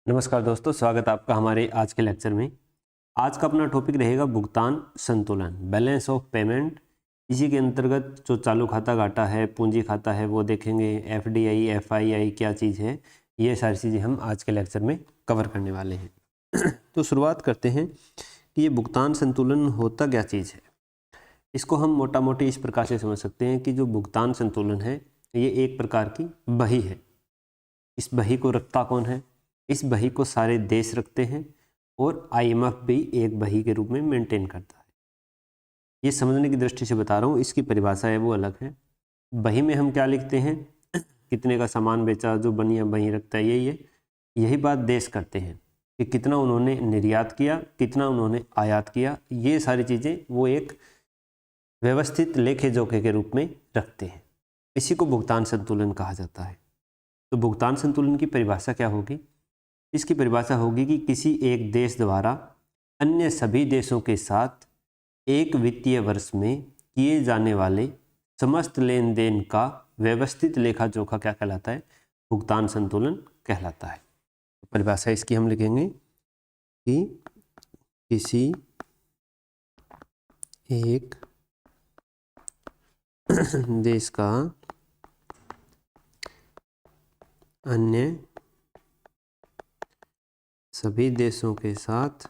नमस्कार दोस्तों, स्वागत है आपका हमारे आज के लेक्चर में। आज का अपना टॉपिक रहेगा भुगतान संतुलन, बैलेंस ऑफ पेमेंट। इसी के अंतर्गत जो चालू खाता घाटा है, पूंजी खाता है, वो देखेंगे। एफडीआई, एफआईआई क्या चीज़ है, ये सारी चीज़ें हम आज के लेक्चर में कवर करने वाले हैं। तो शुरुआत करते हैं कि ये भुगतान संतुलन होता क्या चीज़ है। इसको हम मोटा मोटी इस प्रकार से समझ सकते हैं कि जो भुगतान संतुलन है ये एक प्रकार की बही है। इस बही को रखता कौन है? इस बही को सारे देश रखते हैं और आईएमएफ भी एक बही के रूप में मेंटेन करता है। ये समझने की दृष्टि से बता रहा हूँ, इसकी परिभाषा है वो अलग है। बही में हम क्या लिखते हैं? कितने का सामान बेचा, जो बनिया बही रखता है यही बात देश करते हैं कि कितना उन्होंने निर्यात किया, कितना उन्होंने आयात किया। ये सारी चीज़ें वो एक व्यवस्थित लेखे जोखे के रूप में रखते हैं। इसी को भुगतान संतुलन कहा जाता है। तो भुगतान संतुलन की परिभाषा क्या होगी? इसकी परिभाषा होगी कि किसी एक देश द्वारा अन्य सभी देशों के साथ एक वित्तीय वर्ष में किए जाने वाले समस्त लेन देन का व्यवस्थित लेखा जोखा क्या कहलाता है? भुगतान संतुलन कहलाता है। परिभाषा इसकी हम लिखेंगे कि किसी एक देश का अन्य सभी देशों के साथ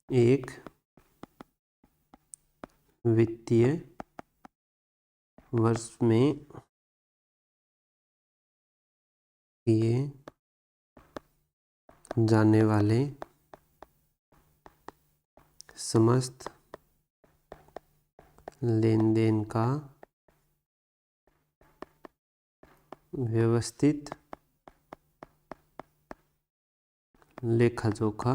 एक वित्तीय वर्ष में किए जाने वाले समस्त लेन देन का व्यवस्थित लेखा जोखा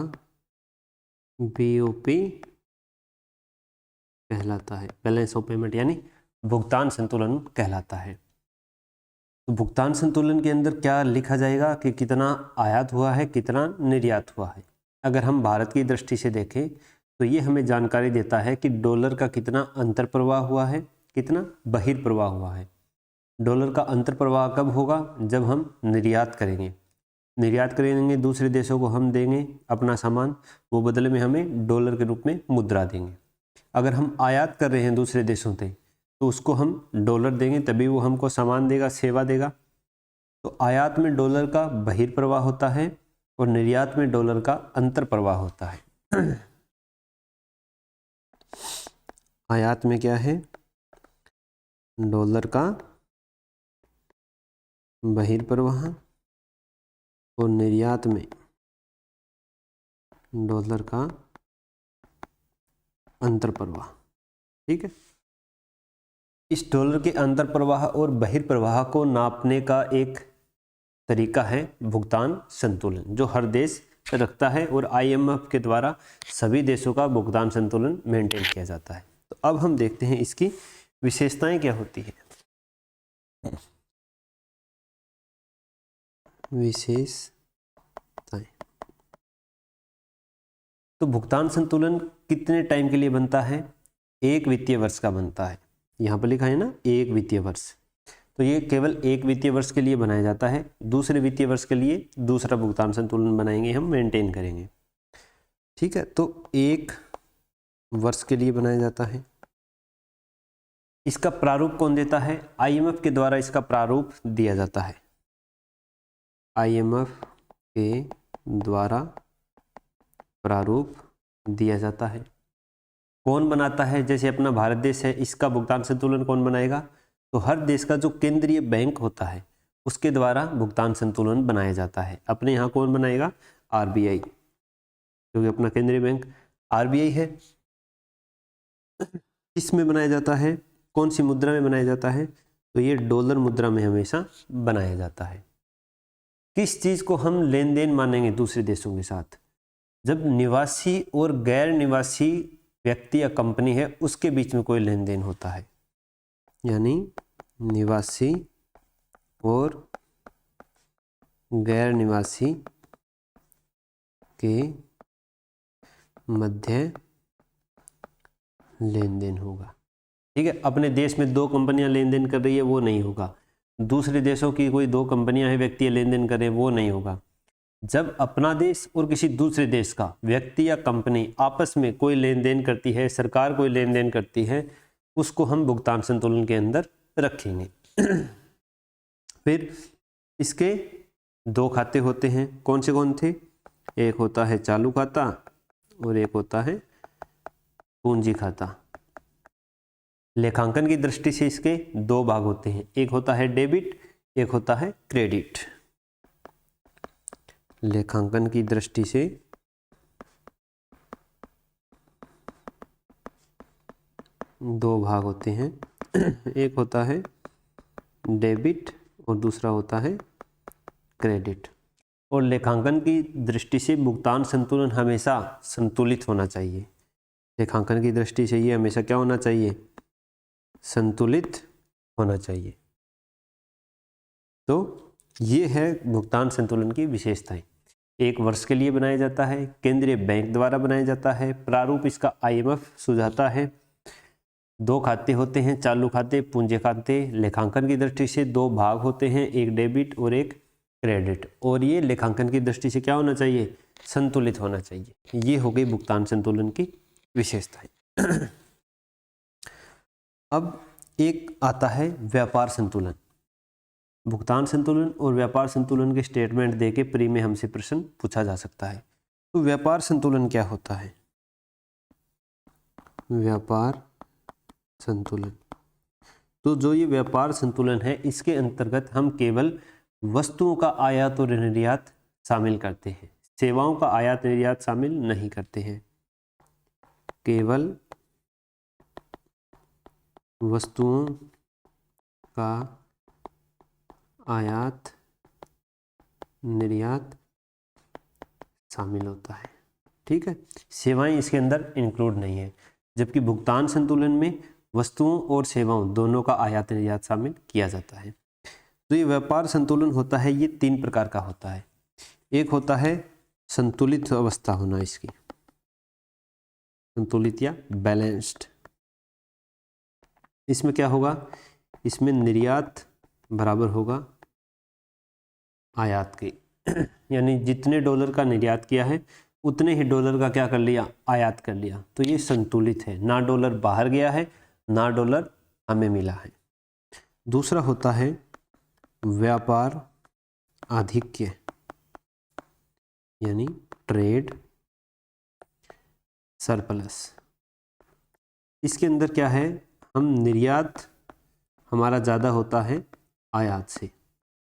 बीओपी कहलाता है। बैलेंस ऑफ पेमेंट यानी भुगतान संतुलन कहलाता है। तो भुगतान संतुलन के अंदर क्या लिखा जाएगा कि कितना आयात हुआ है, कितना निर्यात हुआ है। अगर हम भारत की दृष्टि से देखें तो ये हमें जानकारी देता है कि डॉलर का कितना अंतर प्रवाह हुआ है, कितना बहिर्प्रवाह हुआ है। डॉलर का अंतर प्रवाह कब होगा? जब हम निर्यात करेंगे। निर्यात करेंगे, दूसरे देशों को हम देंगे अपना सामान, वो बदले में हमें डॉलर के रूप में मुद्रा देंगे। अगर हम आयात कर रहे हैं दूसरे देशों से तो उसको हम डॉलर देंगे, तभी वो हमको सामान देगा, सेवा देगा। तो आयात में डॉलर का बहिर्प्रवाह होता है और निर्यात में डॉलर का अंतर प्रवाह होता है। आयात में क्या है? डॉलर का बहिर्प्रवाह और निर्यात में डॉलर का अंतर प्रवाह। ठीक है। इस डॉलर के अंतर प्रवाह और बहिर्प्रवाह को नापने का एक तरीका है भुगतान संतुलन, जो हर देश रखता है और आईएमएफ के द्वारा सभी देशों का भुगतान संतुलन मेंटेन किया जाता है। तो अब हम देखते हैं इसकी विशेषताएं क्या होती है। विशेषताएं। तो भुगतान संतुलन कितने टाइम के लिए बनता है? एक वित्तीय वर्ष का बनता है। यहाँ पर लिखा है ना, एक वित्तीय वर्ष। तो ये केवल एक वित्तीय वर्ष के लिए बनाया जाता है। दूसरे वित्तीय वर्ष के लिए दूसरा भुगतान संतुलन बनाएंगे, हम मेंटेन करेंगे। ठीक है। तो एक वर्ष के लिए बनाया जाता है। इसका प्रारूप कौन देता है? आईएमएफ के द्वारा इसका प्रारूप दिया जाता है। आईएमएफ के द्वारा प्रारूप दिया जाता है। कौन बनाता है? जैसे अपना भारत देश है, इसका भुगतान संतुलन कौन बनाएगा? तो हर देश का जो केंद्रीय बैंक होता है उसके द्वारा भुगतान संतुलन बनाया जाता है। अपने यहाँ कौन बनाएगा? आरबीआई, क्योंकि अपना केंद्रीय बैंक आरबीआई है। किसमें बनाया जाता है? कौन सी मुद्रा में बनाया जाता है? तो ये डॉलर मुद्रा में हमेशा बनाया जाता है। किस चीज को हम लेन देन मानेंगे दूसरे देशों के साथ? जब निवासी और गैर निवासी व्यक्ति या कंपनी है उसके बीच में कोई लेन देन होता है, यानी निवासी और गैर निवासी के मध्य लेन देन होगा। ठीक है। अपने देश में दो कंपनियां लेन देन कर रही है, वो नहीं होगा। दूसरे देशों की कोई दो कंपनियां हैं, व्यक्ति लेन देन करें, वो नहीं होगा। जब अपना देश और किसी दूसरे देश का व्यक्ति या कंपनी आपस में कोई लेन देन करती है, सरकार कोई लेन देन करती है, उसको हम भुगतान संतुलन के अंदर रखेंगे। फिर इसके दो खाते होते हैं, कौन थे? एक होता है चालू खाता और एक होता है पूंजी खाता। लेखांकन की दृष्टि से इसके दो भाग होते हैं, एक होता है डेबिट, एक होता है क्रेडिट। लेखांकन की दृष्टि से दो भाग होते हैं, एक होता है डेबिट और दूसरा होता है क्रेडिट। और लेखांकन की दृष्टि से भुगतान संतुलन हमेशा संतुलित होना चाहिए। लेखांकन की दृष्टि से ये हमेशा क्या होना चाहिए? संतुलित होना चाहिए। तो ये है भुगतान संतुलन की विशेषताएं। एक वर्ष के लिए बनाया जाता है, केंद्रीय बैंक द्वारा बनाया जाता है, प्रारूप इसका IMF सुझाता है। दो खाते होते हैं, चालू खाते, पूंजी खाते। लेखांकन की दृष्टि से दो भाग होते हैं, एक डेबिट और एक क्रेडिट। और ये लेखांकन की दृष्टि से क्या होना चाहिए? संतुलित होना चाहिए। ये हो गई भुगतान संतुलन की विशेषताएं। अब एक आता है व्यापार संतुलन। भुगतान संतुलन और व्यापार संतुलन के स्टेटमेंट देके प्री में हमसे प्रश्न पूछा जा सकता है। तो व्यापार संतुलन क्या होता है? व्यापार संतुलन, तो जो ये व्यापार संतुलन है, इसके अंतर्गत हम केवल वस्तुओं का आयात और निर्यात शामिल करते हैं, सेवाओं का आयात निर्यात शामिल नहीं करते हैं। केवल वस्तुओं का आयात निर्यात शामिल होता है, ठीक है। सेवाएं इसके अंदर इंक्लूड नहीं है, जबकि भुगतान संतुलन में वस्तुओं और सेवाओं दोनों का आयात निर्यात शामिल किया जाता है। तो ये व्यापार संतुलन होता है, ये तीन प्रकार का होता है। एक होता है संतुलित अवस्था होना इसकी, संतुलित या बैलेंस्ड। इसमें क्या होगा? इसमें निर्यात बराबर होगा आयात के, यानी जितने डॉलर का निर्यात किया है उतने ही डॉलर का क्या कर लिया? आयात कर लिया। तो ये संतुलित है, ना डॉलर बाहर गया है ना डॉलर हमें मिला है। दूसरा होता है व्यापार आधिक्य, यानी ट्रेड सरप्लस। इसके अंदर क्या है? हम निर्यात हमारा ज़्यादा होता है आयात से,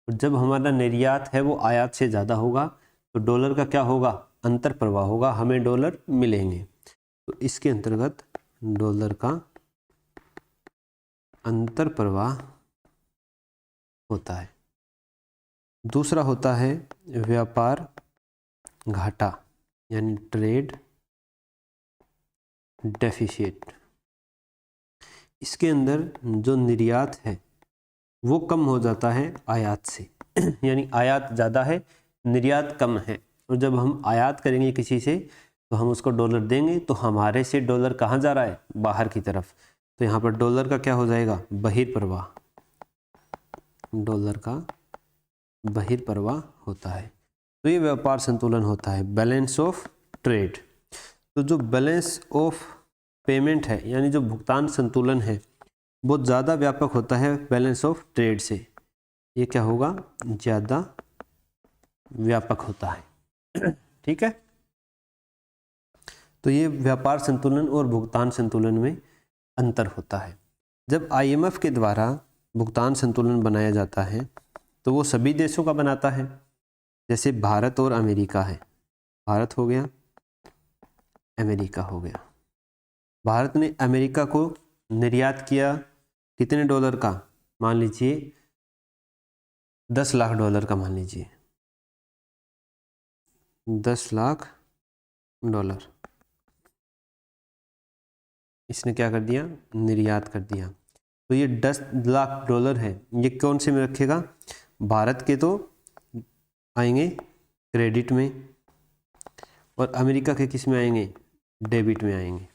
और जब हमारा निर्यात है वो आयात से ज़्यादा होगा तो डॉलर का क्या होगा? अंतर प्रवाह होगा, हमें डॉलर मिलेंगे। तो इसके अंतर्गत डॉलर का अंतर प्रवाह होता है। दूसरा होता है व्यापार घाटा, यानी ट्रेड डेफिसिट। इसके अंदर जो निर्यात है वो कम हो जाता है आयात से, यानी आयात ज़्यादा है निर्यात कम है, और जब हम आयात करेंगे किसी से तो हम उसको डॉलर देंगे तो हमारे से डॉलर कहाँ जा रहा है? बाहर की तरफ। तो यहाँ पर डॉलर का क्या हो जाएगा? बहिर्प्रवाह। डॉलर का बहिर्प्रवाह होता है। तो ये व्यापार संतुलन होता है, बैलेंस ऑफ ट्रेड। तो जो बैलेंस ऑफ पेमेंट है, यानी जो भुगतान संतुलन है, बहुत ज़्यादा व्यापक होता है बैलेंस ऑफ ट्रेड से। ये क्या होगा? ज़्यादा व्यापक होता है, ठीक है। तो ये व्यापार संतुलन और भुगतान संतुलन में अंतर होता है। जब IMF के द्वारा भुगतान संतुलन बनाया जाता है तो वो सभी देशों का बनाता है, जैसे भारत और अमेरिका है। भारत हो गया, अमेरिका हो गया। भारत ने अमेरिका को निर्यात किया कितने डॉलर का? मान लीजिए 10 लाख डॉलर का, मान लीजिए 10 लाख डॉलर इसने क्या कर दिया? निर्यात कर दिया। तो ये 10 लाख डॉलर है, ये कौन से में रखेगा? भारत के तो आएंगे क्रेडिट में, और अमेरिका के किस में आएंगे? डेबिट में आएंगे।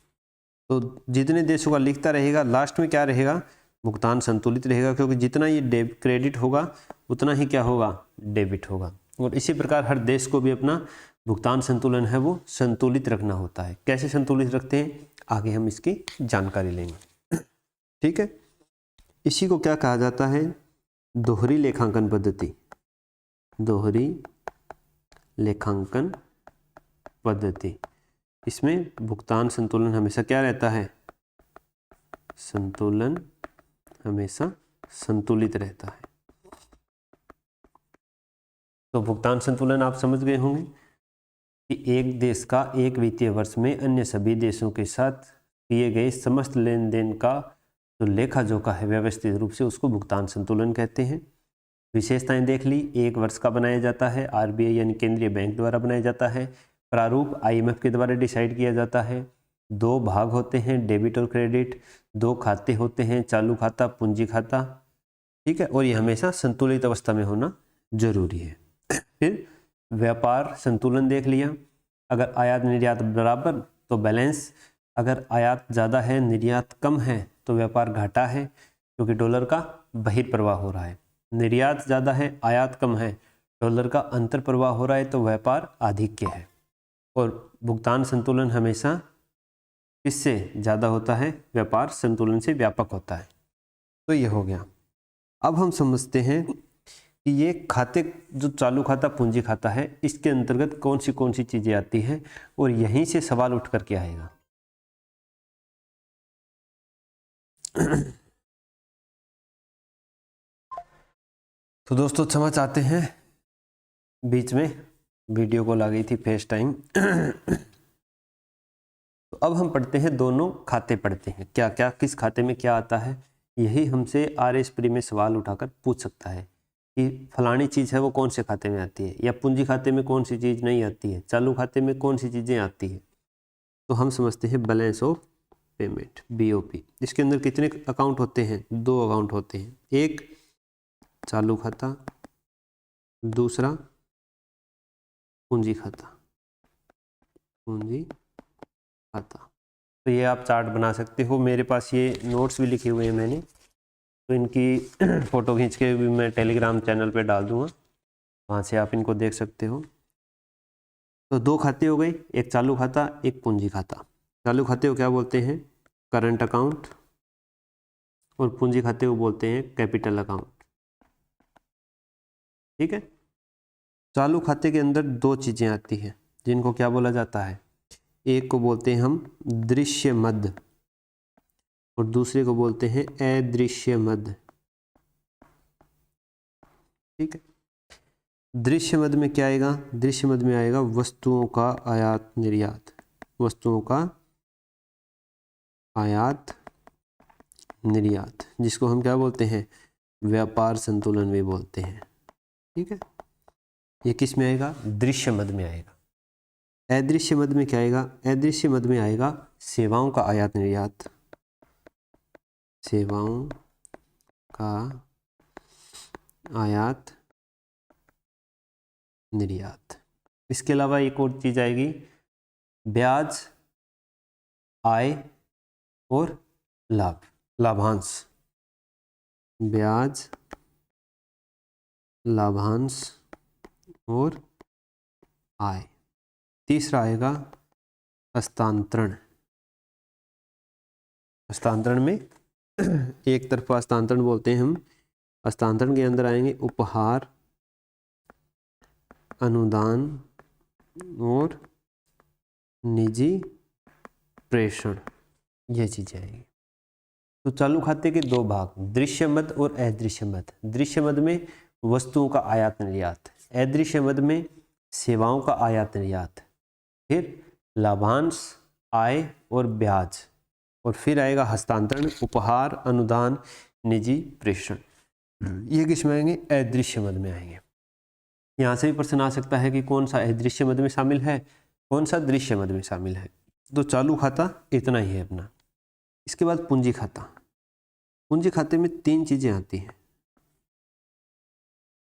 तो जितने देशों का लिखता रहेगा लास्ट में क्या रहेगा? भुगतान संतुलित रहेगा, क्योंकि जितना ये क्रेडिट होगा उतना ही क्या होगा, डेबिट होगा। और इसी प्रकार हर देश को भी अपना भुगतान संतुलन है वो संतुलित रखना होता है। कैसे संतुलित रखते हैं, आगे हम इसकी जानकारी लेंगे। ठीक है, इसी को क्या कहा जाता है, दोहरी लेखांकन पद्धति। दोहरी लेखांकन पद्धति, इसमें भुगतान संतुलन हमेशा क्या रहता है, संतुलन हमेशा संतुलित रहता है। तो भुगतान संतुलन आप समझ गए होंगे कि एक देश का एक वित्तीय वर्ष में अन्य सभी देशों के साथ किए गए समस्त लेन देन का जो लेखा जोखा है व्यवस्थित रूप से, उसको भुगतान संतुलन कहते हैं। विशेषताएं देख ली, एक वर्ष का बनाया जाता है, आरबीआई यानी केंद्रीय बैंक द्वारा बनाया जाता है, प्रारूप आईएमएफ के द्वारा डिसाइड किया जाता है, 2 भाग होते हैं, डेबिट और क्रेडिट, 2 खाते होते हैं, चालू खाता, पूंजी खाता। ठीक है, और ये हमेशा संतुलित अवस्था में होना जरूरी है। फिर व्यापार संतुलन देख लिया, अगर आयात निर्यात बराबर तो बैलेंस, अगर आयात ज़्यादा है निर्यात कम है तो व्यापार घाटा है, क्योंकि डॉलर का बहिर्प्रवाह हो रहा है। निर्यात ज़्यादा है आयात कम है, डॉलर का अंतर प्रवाह हो रहा है, तो व्यापार आधिक्य है। और भुगतान संतुलन हमेशा किससे ज़्यादा होता है, व्यापार संतुलन से व्यापक होता है। तो ये हो गया। अब हम समझते हैं कि ये खाते, जो चालू खाता पूंजी खाता है, इसके अंतर्गत कौन सी चीज़ें आती हैं, और यहीं से सवाल उठ कर के आएगा। तो दोस्तों क्षमा चाहते हैं, बीच में वीडियो कॉल आ गई थी, फेस टाइम। तो अब हम पढ़ते हैं, दोनों खाते पढ़ते हैं, क्या क्या किस खाते में क्या आता है। यही हमसे आरएस प्री में सवाल उठाकर पूछ सकता है कि फलानी चीज़ है वो कौन से खाते में आती है, या पूंजी खाते में कौन सी चीज़ नहीं आती है, चालू खाते में कौन सी चीज़ें आती है। तो हम समझते हैं बैलेंस ऑफ पेमेंट, बीओपी। इसके अंदर कितने अकाउंट होते हैं, 2 अकाउंट होते हैं, एक चालू खाता, दूसरा पूंजी खाता। पूंजी खाता, तो ये आप चार्ट बना सकते हो। मेरे पास ये नोट्स भी लिखे हुए हैं मैंने, तो इनकी फ़ोटो खींच के भी मैं टेलीग्राम चैनल पे डाल दूंगा, वहाँ से आप इनको देख सकते हो। तो 2 खाते हो गए, एक चालू खाता एक पूंजी खाता। चालू खाते को क्या बोलते हैं, करंट अकाउंट, और पूंजी खाते को बोलते हैं कैपिटल अकाउंट। ठीक है, चालू खाते के अंदर 2 चीज़ें आती हैं जिनको क्या बोला जाता है, एक को बोलते हैं हम दृश्य मद, और दूसरे को बोलते हैं अदृश्य मद। ठीक है, दृश्य मद में क्या आएगा, दृश्य मद में आएगा वस्तुओं का आयात निर्यात, वस्तुओं का आयात निर्यात, जिसको हम क्या बोलते हैं, व्यापार संतुलन भी बोलते हैं। ठीक है, ये किस में आएगा, दृश्य मद में आएगा। अदृश्य मद में क्या आएगा, अदृश्य मद में आएगा सेवाओं का आयात निर्यात, सेवाओं का आयात निर्यात। इसके अलावा एक और चीज आएगी, ब्याज, आय और लाभ, लाभांश, ब्याज, लाभांश और आय। तीसरा आएगा हस्तांतरण। हस्तांतरण में एक तरफा हस्तांतरण बोलते हैं हम। हस्तांतरण के अंदर आएंगे उपहार, अनुदान और निजी प्रेषण, ये चीजें आएंगी। तो चालू खाते के 2 भाग, दृश्य मद और अदृश्य मद। दृश्य मद में वस्तुओं का आयात निर्यात, अदृश्य मद में सेवाओं का आयात निर्यात, फिर लाभांश, आय और ब्याज, और फिर आएगा हस्तांतरण, उपहार, अनुदान, निजी प्रेषण। ये किस में आएंगे, अदृश्य मद में आएंगे। यहाँ से भी प्रश्न आ सकता है कि कौन सा अदृश्य मद में शामिल है, कौन सा दृश्य मद में शामिल है। तो चालू खाता इतना ही है अपना। इसके बाद पूंजी खाता। पूंजी खाते में 3 चीजें आती हैं।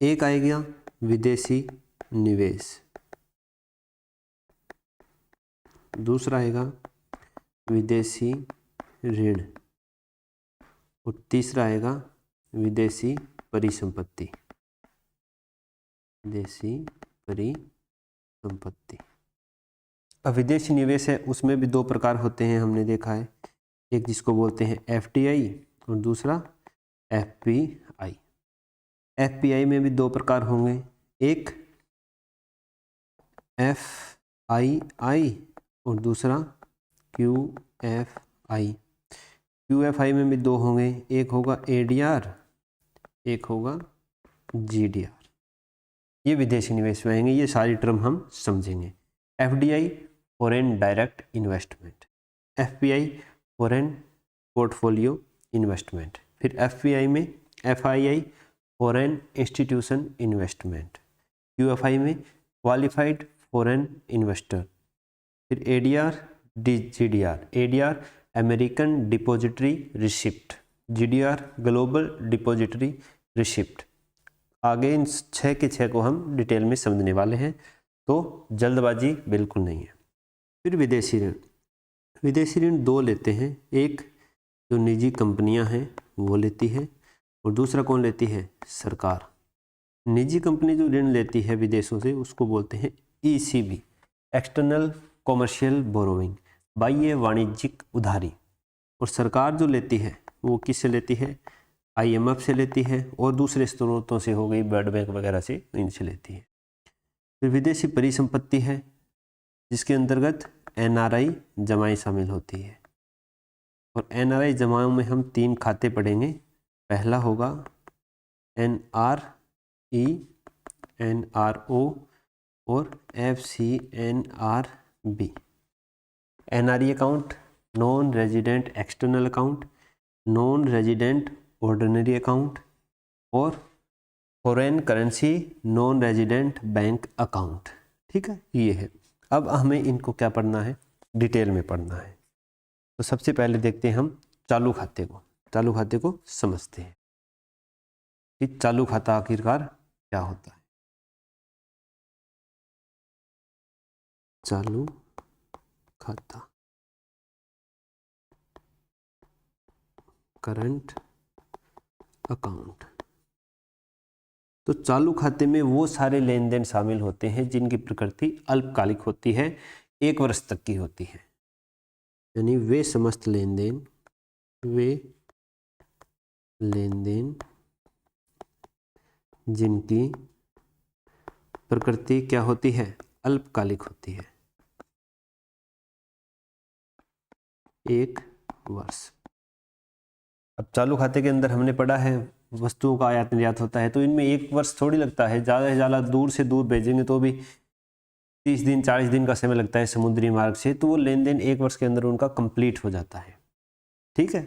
एक आएगा विदेशी निवेश, दूसरा आएगा विदेशी ऋण, और तीसरा आएगा विदेशी परिसंपत्ति, विदेशी परिसंपत्ति। अब विदेशी निवेश है उसमें भी दो प्रकार होते हैं, हमने देखा है, एक जिसको बोलते हैं FDI और दूसरा FPI। FPI में भी दो प्रकार होंगे, एक FII और दूसरा QFI। QFI में भी दो होंगे, एक होगा ADR, एक होगा GDR। ये विदेशी निवेश में आएंगे, ये सारी टर्म हम समझेंगे। FDI foreign direct investment, FPI foreign portfolio investment, फिर FPI में FII foreign institution investment, QFI में क्वालिफाइड फॉरेन इन्वेस्टर, फिर ADR GDR, ADR American depository receipt, GDR global depository receipt. आगे इन 6 के 6 को हम डिटेल में समझने वाले हैं, तो जल्दबाजी बिल्कुल नहीं है। फिर विदेशी ऋण, विदेशी ऋण दो लेते हैं, एक जो निजी कंपनियां हैं वो लेती है और दूसरा कौन लेती है, सरकार। निजी कंपनी जो ऋण लेती है विदेशों से उसको बोलते हैं ECB, एक्सटर्नल कॉमर्शियल बोरोइंग, बाह्य वाणिज्यिक उधारी। और सरकार जो लेती है वो किससे लेती है, IMF से लेती है और दूसरे स्रोतों से, हो गई वर्ल्ड बैंक वगैरह से, इनसे लेती है। फिर विदेशी परिसंपत्ति है जिसके अंतर्गत NRI जमाएं शामिल होती है, और NRI जमाओं में हम 3 खाते पढ़ेंगे। पहला होगा NRE, NRO और FCNRB। NRE account non resident external account, non resident ordinary account और foreign currency non resident bank account. ठीक है, ये है। अब हमें इनको क्या पढ़ना है, डिटेल में पढ़ना है। तो सबसे पहले देखते हैं हम चालू खाते को, चालू खाते को समझते हैं कि चालू खाता आखिरकार क्या होता है। चालू खाता, करंट अकाउंट। तो चालू खाते में वो सारे लेन देन शामिल होते हैं जिनकी प्रकृति अल्पकालिक होती है, 1 वर्ष तक की होती है। यानी वे समस्त लेन देन, वे लेन देन जिनकी प्रकृति क्या होती है, अल्पकालिक होती है, 1 वर्ष। अब चालू खाते के अंदर हमने पढ़ा है वस्तुओं का आयात निर्यात होता है, तो इनमें 1 वर्ष थोड़ी लगता है, ज़्यादा से ज़्यादा दूर से दूर भेजेंगे तो भी 30 दिन 40 दिन का समय लगता है समुद्री मार्ग से, तो वो लेन देन 1 वर्ष के अंदर उनका कंप्लीट हो जाता है। ठीक है,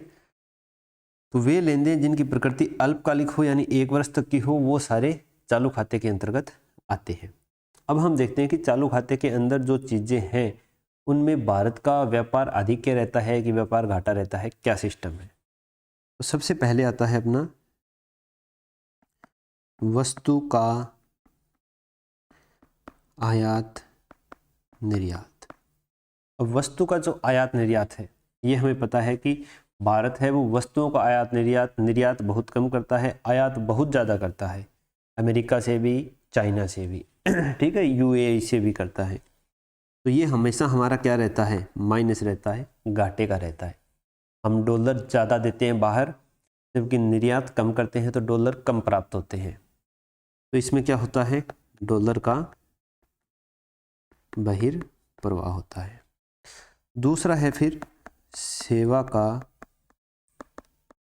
तो वे लेन देन जिनकी प्रकृति अल्पकालिक हो यानी 1 वर्ष तक की हो, वो सारे चालू खाते के अंतर्गत आते हैं। अब हम देखते हैं कि चालू खाते के अंदर जो चीज़ें हैं उनमें भारत का व्यापार आधिक्य रहता है कि व्यापार घाटा रहता है, क्या सिस्टम है। तो सबसे पहले आता है अपना वस्तु का आयात निर्यात। अब वस्तु का जो आयात निर्यात है ये हमें पता है कि भारत है वो वस्तुओं का आयात निर्यात बहुत कम करता है, आयात बहुत ज़्यादा करता है, अमेरिका से भी, चाइना से भी, ठीक है, UAE से भी करता है। तो ये हमेशा हमारा क्या रहता है, माइनस रहता है, घाटे का रहता है। हम डॉलर ज़्यादा देते हैं बाहर, जबकि निर्यात कम करते हैं तो डॉलर कम प्राप्त होते हैं। तो इसमें क्या होता है, डॉलर का बहिर्प्रवाह होता है। दूसरा है फिर सेवा का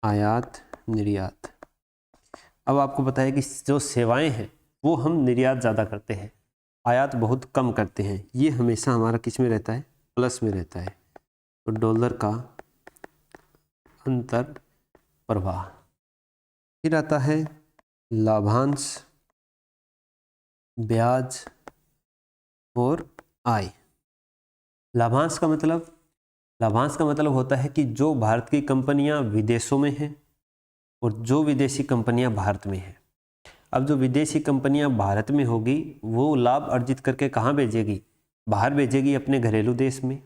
आयात निर्यात। अब आपको पता है कि जो सेवाएं हैं वो हम निर्यात ज़्यादा करते हैं, आयात बहुत कम करते हैं। ये हमेशा हमारा किस में रहता है, प्लस में रहता है। तो डॉलर का अंतर प्रवाह। फिर आता है लाभांश, ब्याज और आय। लाभांश का मतलब होता है कि जो भारत की कंपनियां विदेशों में हैं और जो विदेशी कंपनियां भारत में हैं। अब जो विदेशी कंपनियां भारत में होगी वो लाभ अर्जित करके कहाँ भेजेगी, बाहर भेजेगी, अपने घरेलू देश में।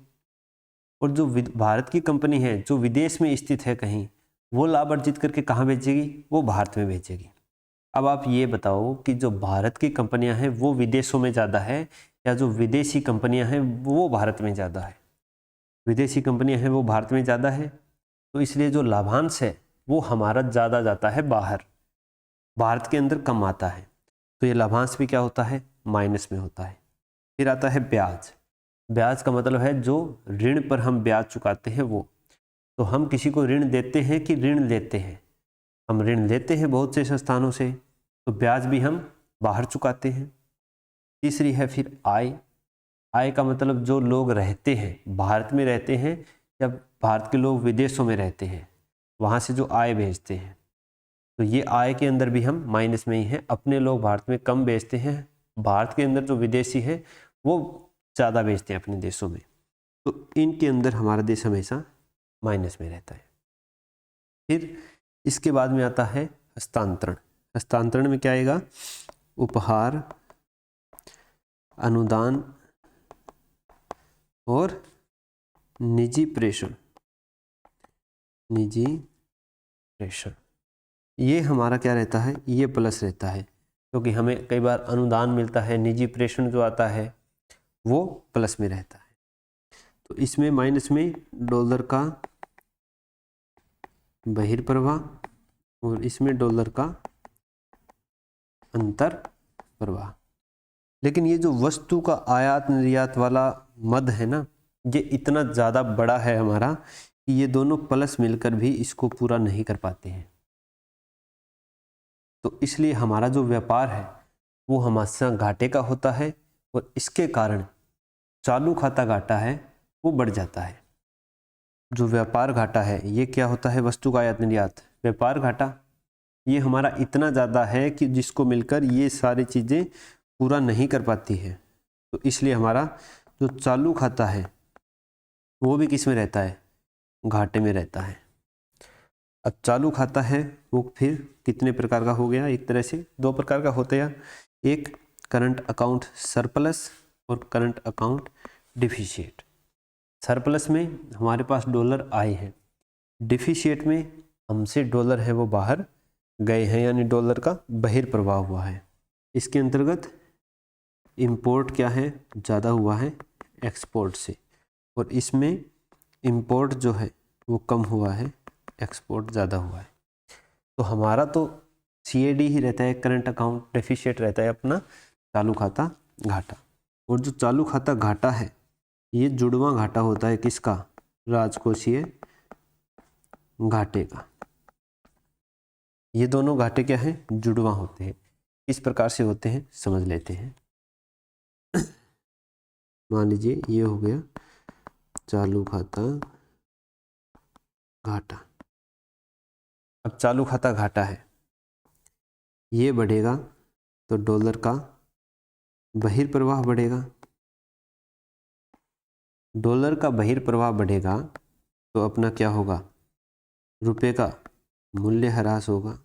और जो भारत की कंपनी है जो विदेश में स्थित है कहीं, वो लाभ अर्जित करके कहाँ भेजेगी? वो भारत में भेजेगी। अब आप ये बताओ कि जो भारत की कंपनियां हैं वो विदेशों में ज़्यादा है या जो विदेशी कंपनियां हैं वो भारत में ज़्यादा है? विदेशी कंपनियां हैं वो भारत में ज़्यादा है, तो इसलिए जो लाभांश है वो हमारा ज़्यादा जाता है बाहर, भारत के अंदर कम आता है। तो ये लाभांश भी क्या होता है? माइनस में होता है। फिर आता है ब्याज। ब्याज का मतलब है जो ऋण पर हम ब्याज चुकाते हैं वो। तो हम किसी को ऋण देते हैं कि ऋण लेते हैं? हम ऋण लेते हैं बहुत से संस्थानों से, तो ब्याज भी हम बाहर चुकाते हैं। तीसरी है फिर आय। आय का मतलब जो लोग रहते हैं, भारत में रहते हैं या भारत के लोग विदेशों में रहते हैं, वहाँ से जो आय भेजते हैं, तो ये आय के अंदर भी हम माइनस में ही हैं। अपने लोग भारत में कम बेचते हैं, भारत के अंदर जो विदेशी है वो ज़्यादा बेचते हैं अपने देशों में, तो इनके अंदर हमारा देश हमेशा माइनस में रहता है। फिर इसके बाद में आता है हस्तांतरण। हस्तांतरण में क्या आएगा? उपहार, अनुदान और निजी प्रेषण। निजी प्रेषण ये हमारा क्या रहता है? ये प्लस रहता है, क्योंकि हमें कई बार अनुदान मिलता है, निजी प्रेषण जो आता है वो प्लस में रहता है। तो इसमें माइनस में डॉलर का बहिर्प्रवाह और इसमें डॉलर का अंतर प्रवाह। लेकिन ये जो वस्तु का आयात निर्यात वाला मद है ना, ये इतना ज़्यादा बड़ा है हमारा कि ये दोनों प्लस मिलकर भी इसको पूरा नहीं कर पाते हैं। तो इसलिए हमारा जो व्यापार है वो हमेशा घाटे का होता है, और इसके कारण चालू खाता घाटा है वो बढ़ जाता है। जो व्यापार घाटा है ये क्या होता है? वस्तु का आयात निर्यात। व्यापार घाटा ये हमारा इतना ज़्यादा है कि जिसको मिलकर ये सारी चीज़ें पूरा नहीं कर पाती है। तो इसलिए हमारा जो चालू खाता है वो भी किस में रहता है? घाटे में रहता है। अब चालू खाता है वो फिर कितने प्रकार का हो गया? एक तरह से दो प्रकार का होता है, एक करंट अकाउंट सरप्लस और करंट अकाउंट डिफिशिएट। सरप्लस में हमारे पास डॉलर आए हैं, डिफिशिएट में हमसे डॉलर है वो बाहर गए हैं, यानी डॉलर का बहिर्प्रवाह हुआ है। इसके अंतर्गत इंपोर्ट क्या है? ज़्यादा हुआ है एक्सपोर्ट से, और इसमें इंपोर्ट जो है वो कम हुआ है, एक्सपोर्ट ज़्यादा हुआ है। तो हमारा तो CAD ही रहता है, करंट अकाउंट डेफिशिएट रहता है अपना चालू खाता घाटा। और जो चालू खाता घाटा है ये जुड़वां घाटा होता है किसका? राजकोषीय घाटे का। ये दोनों घाटे क्या हैं? जुड़वां होते हैं। किस प्रकार से होते हैं समझ लेते हैं। मान लीजिए ये हो गया चालू खाता घाटा। अब चालू खाता घाटा है, ये बढ़ेगा तो डॉलर का बहिर्प्रवाह बढ़ेगा। डॉलर का बहिर्प्रवाह बढ़ेगा तो अपना क्या होगा? रुपए का मूल्य ह्रास होगा।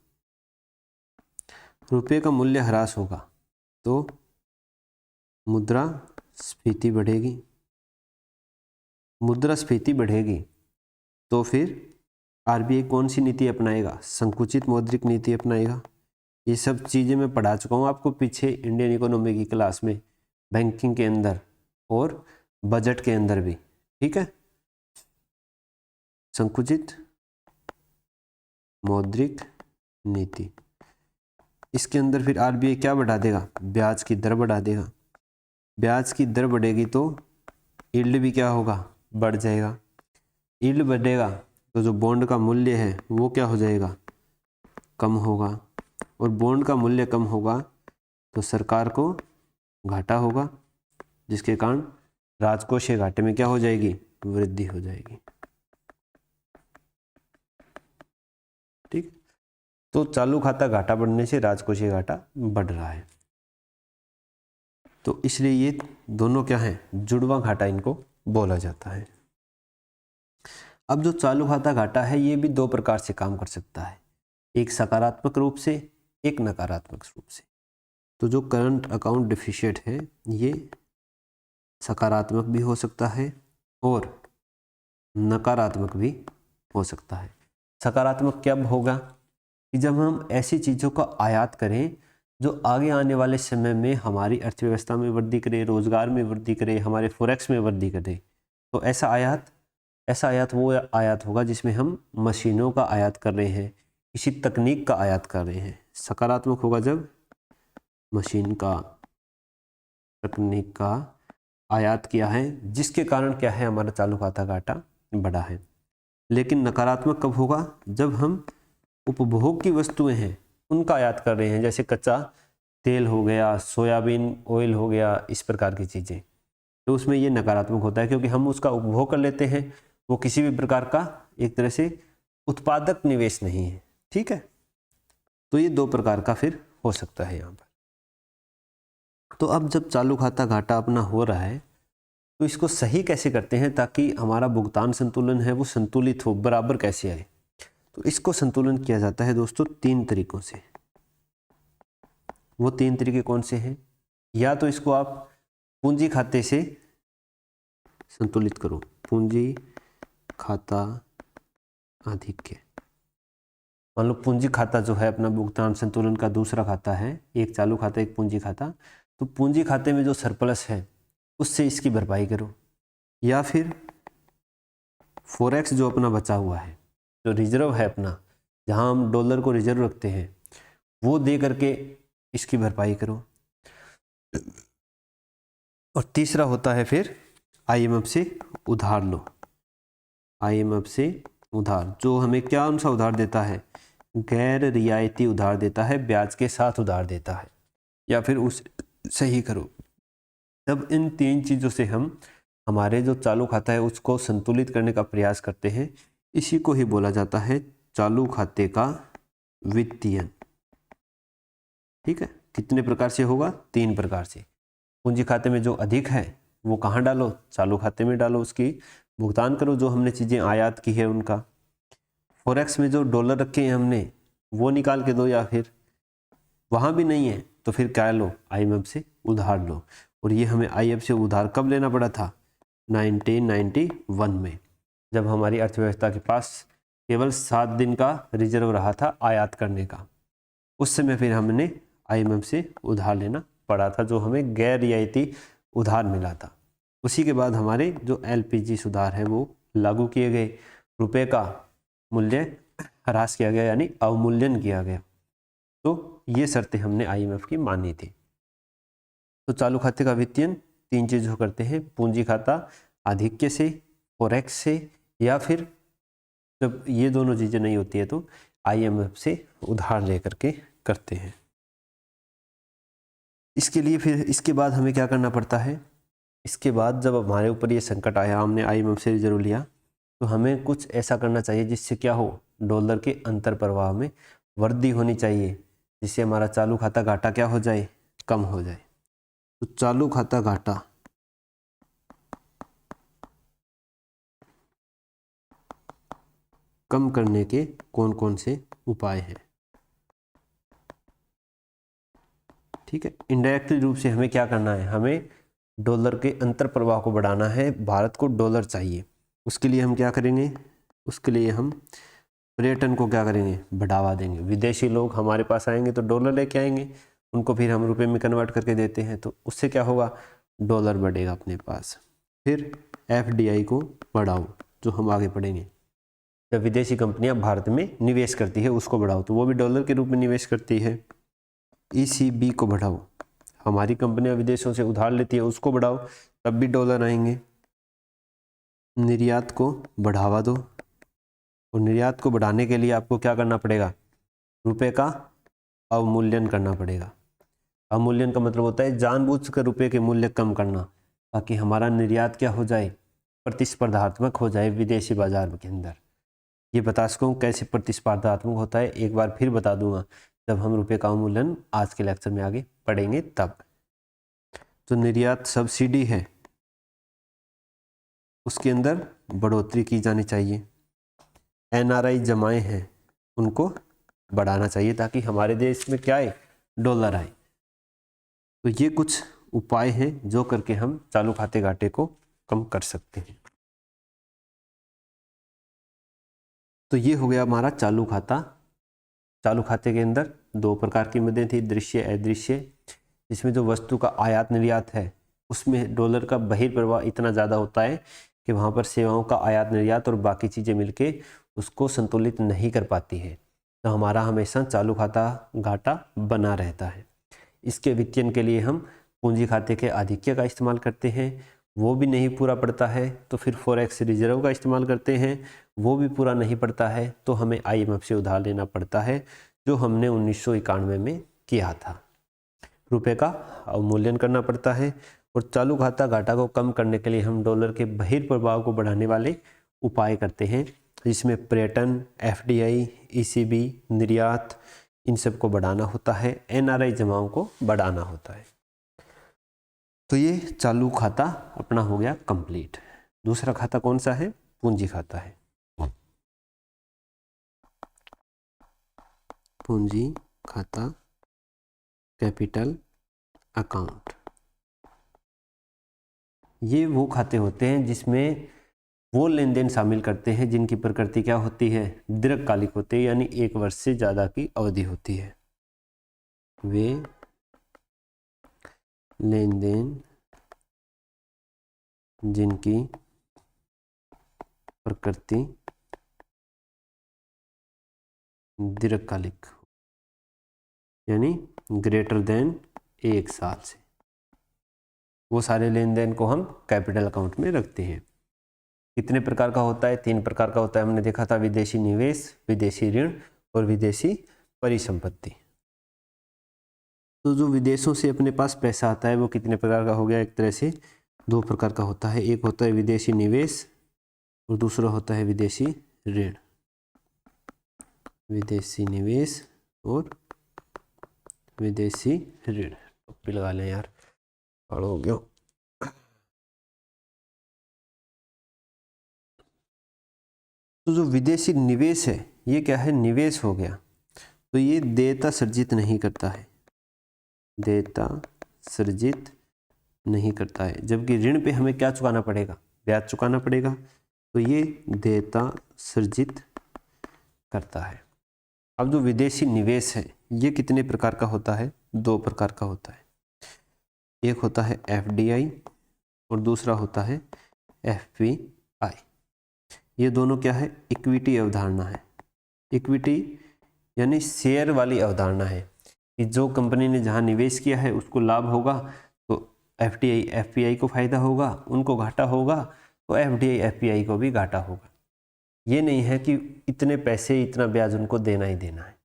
रुपए का मूल्य ह्रास होगा तो मुद्रास्फीति बढ़ेगी। मुद्रास्फीति बढ़ेगी तो फिर RBI कौन सी नीति अपनाएगा? संकुचित मौद्रिक नीति अपनाएगा। ये सब चीज़ें मैं पढ़ा चुका हूँ आपको पीछे इंडियन इकोनॉमी की क्लास में, बैंकिंग के अंदर और बजट के अंदर भी, ठीक है। संकुचित मौद्रिक नीति, इसके अंदर फिर RBI क्या बढ़ा देगा? ब्याज की दर बढ़ा देगा। ब्याज की दर बढ़ेगी तो यील्ड भी क्या होगा? बढ़ जाएगा। यील्ड बढ़ेगा तो जो बॉन्ड का मूल्य है वो क्या हो जाएगा? कम होगा। और बॉन्ड का मूल्य कम होगा तो सरकार को घाटा होगा, जिसके कारण राजकोषीय घाटे में क्या हो जाएगी? वृद्धि हो जाएगी। ठीक, तो चालू खाता घाटा बढ़ने से राजकोषीय घाटा बढ़ रहा है। तो इसलिए ये दोनों क्या है? जुड़वां घाटा इनको बोला जाता है। अब जो चालू खाता घाटा है ये भी दो प्रकार से काम कर सकता है, एक सकारात्मक रूप से, एक नकारात्मक रूप से। तो जो करंट अकाउंट डिफिशिएट है ये सकारात्मक भी हो सकता है और नकारात्मक भी हो सकता है। सकारात्मक कब होगा कि जब हम ऐसी चीज़ों का आयात करें जो आगे आने वाले समय में हमारी अर्थव्यवस्था में वृद्धि करे, रोजगार में वृद्धि करे, हमारे फॉरेक्स में वृद्धि करे। तो ऐसा आयात वो आयात होगा जिसमें हम मशीनों का आयात कर रहे हैं, किसी तकनीक का आयात कर रहे हैं। सकारात्मक होगा जब मशीन का, तकनीक का आयात किया है, जिसके कारण क्या है, हमारा चालू खाता घाटा बढ़ा है। लेकिन नकारात्मक कब होगा, जब हम उपभोग की वस्तुएं हैं उनका आयात कर रहे हैं, जैसे कच्चा तेल हो गया, सोयाबीन ऑयल हो गया, इस प्रकार की चीज़ें। तो उसमें ये नकारात्मक होता है क्योंकि हम उसका उपभोग कर लेते हैं, वो किसी भी प्रकार का एक तरह से उत्पादक निवेश नहीं है। ठीक है, तो ये दो प्रकार का फिर हो सकता है यहाँ पर। तो अब जब चालू खाता घाटा अपना हो रहा है तो इसको सही कैसे करते हैं ताकि हमारा भुगतान संतुलन है वो संतुलित हो, बराबर कैसे आए। तो इसको संतुलन किया जाता है दोस्तों 3 तरीकों से। वो 3 तरीके कौन से हैं? या तो इसको आप पूंजी खाते से संतुलित करो, पूंजी खाता आधिक्य। मान लो पूंजी खाता जो है अपना भुगतान संतुलन का दूसरा खाता है, एक चालू खाता एक पूंजी खाता। तो पूंजी खाते में जो सरप्लस है उससे इसकी भरपाई करो, या फिर फॉरेक्स जो अपना बचा हुआ है, जो रिजर्व है अपना, जहां हम डॉलर को रिजर्व रखते हैं, वो दे करके इसकी भरपाई करो। और तीसरा होता है फिर आईएमएफ से उधार लो। आईएमएफ से उधार, जो हमें क्या उनसा उधार देता है, गैर रियायती उधार देता है, ब्याज के साथ उधार देता है, या फिर उस सही करो। तब इन 3 चीज़ों से हम हमारे जो चालू खाता है उसको संतुलित करने का प्रयास करते हैं। इसी को ही बोला जाता है चालू खाते का वित्तीयन। ठीक है, कितने प्रकार से होगा? 3 प्रकार से। पूंजी खाते में जो अधिक है वो कहाँ डालो? चालू खाते में डालो, उसकी भुगतान करो जो हमने चीज़ें आयात की है उनका। फॉरेक्स में जो डॉलर रखे हैं हमने वो निकाल के दो, या फिर वहाँ भी नहीं है तो फिर क्या लो? आईएमएफ से उधार लो। और ये हमें आईएमएफ से उधार कब लेना पड़ा था? 1991 में, जब हमारी अर्थव्यवस्था के पास केवल 7 दिन का रिजर्व रहा था आयात करने का। उस समय फिर हमने आईएमएफ से उधार लेना पड़ा था, जो हमें गैर रियायती उधार मिला था। उसी के बाद हमारे जो एलपीजी सुधार है वो लागू किए गए, रुपए का मूल्य ह्रास किया गया यानी अवमूल्यन किया गया। तो ये शर्तें हमने आईएमएफ की मानी थी। तो चालू खाते का वित्तीयन 3 चीज़ करते हैं, पूंजी खाता आधिक्य से, फॉरेक्स से, या फिर जब ये दोनों चीज़ें नहीं होती है तो आईएमएफ से उधार लेकर के करते हैं। इसके लिए फिर इसके बाद हमें क्या करना पड़ता है? इसके बाद जब हमारे ऊपर ये संकट आया, हमने आईएमएफ से रिजर्व लिया, तो हमें कुछ ऐसा करना चाहिए जिससे क्या हो, डॉलर के अंतर प्रवाह में वृद्धि होनी चाहिए, जिससे हमारा चालू खाता घाटा क्या हो जाए? कम हो जाए। तो चालू खाता घाटा कम करने के कौन कौन से उपाय हैं? ठीक है, इनडायरेक्टली रूप से हमें क्या करना है? हमें डॉलर के अंतर प्रवाह को बढ़ाना है, भारत को डॉलर चाहिए। उसके लिए हम क्या करेंगे? उसके लिए हम पर्यटन को क्या करेंगे? बढ़ावा देंगे। विदेशी लोग हमारे पास आएंगे तो डॉलर लेके आएंगे, उनको फिर हम रुपए में कन्वर्ट करके देते हैं, तो उससे क्या होगा? डॉलर बढ़ेगा अपने पास। फिर एफडीआई को बढ़ाओ, जो हम आगे पढ़ेंगे। जब विदेशी कंपनियां भारत में निवेश करती है उसको बढ़ाओ, तो वो भी डॉलर के रूप में निवेश करती है। ईसीबी को बढ़ाओ, हमारी कंपनियां विदेशों से उधार लेती है उसको बढ़ाओ, तब भी डॉलर आएंगे। निर्यात को बढ़ावा दो, और निर्यात को बढ़ाने के लिए आपको क्या करना पड़ेगा? रुपए का अवमूल्यन करना पड़ेगा। अवमूल्यन का मतलब होता है जानबूझकर रुपए के मूल्य कम करना, ताकि हमारा निर्यात क्या हो जाए? प्रतिस्पर्धात्मक हो जाए विदेशी बाजार के अंदर। ये बता सकूँ कैसे प्रतिस्पर्धात्मक होता है, एक बार फिर बता दूंगा जब हम रुपए का अवमूल्यन आज के लेक्चर में आगे पढ़ेंगे तब। तो निर्यात सब्सिडी है, उसके अंदर बढ़ोतरी की जानी चाहिए। एनआरआई जमाएं हैं, उनको बढ़ाना चाहिए ताकि हमारे देश में क्या आए? डॉलर आए। तो ये कुछ उपाय हैं जो करके हम चालू खाते घाटे को कम कर सकते हैं। तो ये हो गया हमारा चालू खाता। चालू खाते के अंदर दो प्रकार की मदें थी, दृश्य अदृश्य। जिसमें जो वस्तु का आयात निर्यात है उसमें डॉलर का बहिर्प्रवाह इतना ज़्यादा होता है कि वहाँ पर सेवाओं का आयात निर्यात और बाकी चीज़ें मिलके उसको संतुलित नहीं कर पाती है। तो हमारा हमेशा चालू खाता घाटा बना रहता है। इसके वित्तीयन के लिए हम पूंजी खाते के आधिक्य का इस्तेमाल करते हैं, वो भी नहीं पूरा पड़ता है तो फिर फॉरेक्स रिजर्व का इस्तेमाल करते हैं, वो भी पूरा नहीं पड़ता है तो हमें IMF से उधार लेना पड़ता है, जो हमने 1991 में किया था। रुपए का अवमूल्यन करना पड़ता है। और चालू खाता घाटा को कम करने के लिए हम डॉलर के बहिर्प्रभाव को बढ़ाने वाले उपाय करते हैं, जिसमें पर्यटन, FDI, ECB, निर्यात, इन सब को बढ़ाना होता है, NRI जमाओं को बढ़ाना होता है। तो ये चालू खाता अपना हो गया कंप्लीट। दूसरा खाता कौन सा है? पूंजी खाता है। पूंजी खाता, कैपिटल अकाउंट। ये वो खाते होते हैं जिसमें वो लेन देन शामिल करते हैं जिनकी प्रकृति क्या होती है? दीर्घकालिक होते हैं, यानी 1 वर्ष से ज़्यादा की अवधि होती है। वे लेन देन जिनकी प्रकृति दीर्घकालिक यानी ग्रेटर देन 1 साल से, वो सारे लेन देन को हम कैपिटल अकाउंट में रखते हैं। कितने प्रकार का होता है? 3 प्रकार का होता है। हमने देखा था विदेशी निवेश, विदेशी ऋण और विदेशी परिसंपत्ति। तो जो विदेशों से अपने पास पैसा आता है वो कितने प्रकार का हो गया? एक तरह से 2 प्रकार का होता है। एक होता है विदेशी निवेश और दूसरा होता है विदेशी ऋण। विदेशी निवेश और विदेशी ऋण। टोपी लगा लें यार, पढ़ो हो गया। तो जो विदेशी निवेश है ये क्या है? निवेश हो गया। तो ये देयता सृजित नहीं करता है, देयता सृजित नहीं करता है। जबकि ऋण पे हमें क्या चुकाना पड़ेगा? ब्याज चुकाना पड़ेगा। तो ये देयता सृजित करता है। अब जो विदेशी निवेश है ये कितने प्रकार का होता है? 2 प्रकार का होता है। एक होता है FDI और दूसरा होता है FPI। ये दोनों क्या है? इक्विटी अवधारणा है। इक्विटी यानी शेयर वाली अवधारणा है कि जो कंपनी ने जहाँ निवेश किया है उसको लाभ होगा तो FDI FPI को फायदा होगा, उनको घाटा होगा तो FDI FPI को भी घाटा होगा। ये नहीं है कि इतने पैसे इतना ब्याज उनको देना ही देना है।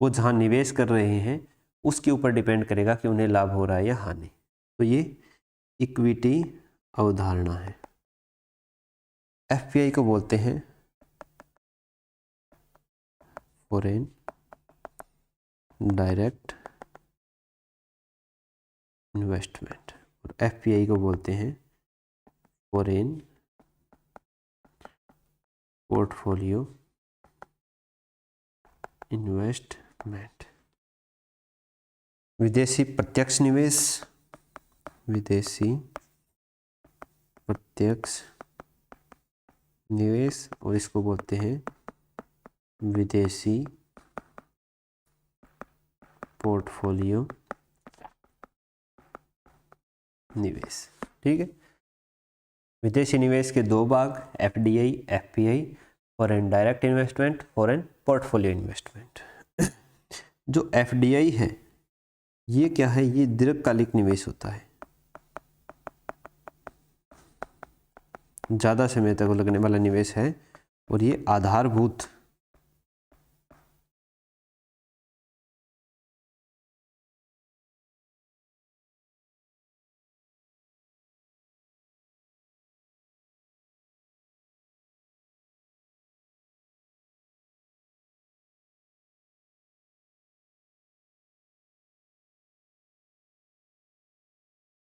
वो जहाँ निवेश कर रहे हैं उसके ऊपर डिपेंड करेगा कि उन्हें लाभ हो रहा है या हानि। तो ये इक्विटी अवधारणा है। FPI को बोलते हैं फॉरेन डायरेक्ट इन्वेस्टमेंट और FPI को बोलते हैं फॉरेन पोर्टफोलियो इन्वेस्टमेंट। विदेशी प्रत्यक्ष निवेश, विदेशी प्रत्यक्ष निवेश और इसको बोलते हैं विदेशी पोर्टफोलियो निवेश। ठीक है। विदेशी निवेश के 2 भाग, FDI FPI, foreign direct investment, foreign portfolio investment. जो FDI है ये क्या है? ये दीर्घकालिक निवेश होता है, ज़्यादा समय तक लगने वाला निवेश है और ये आधारभूत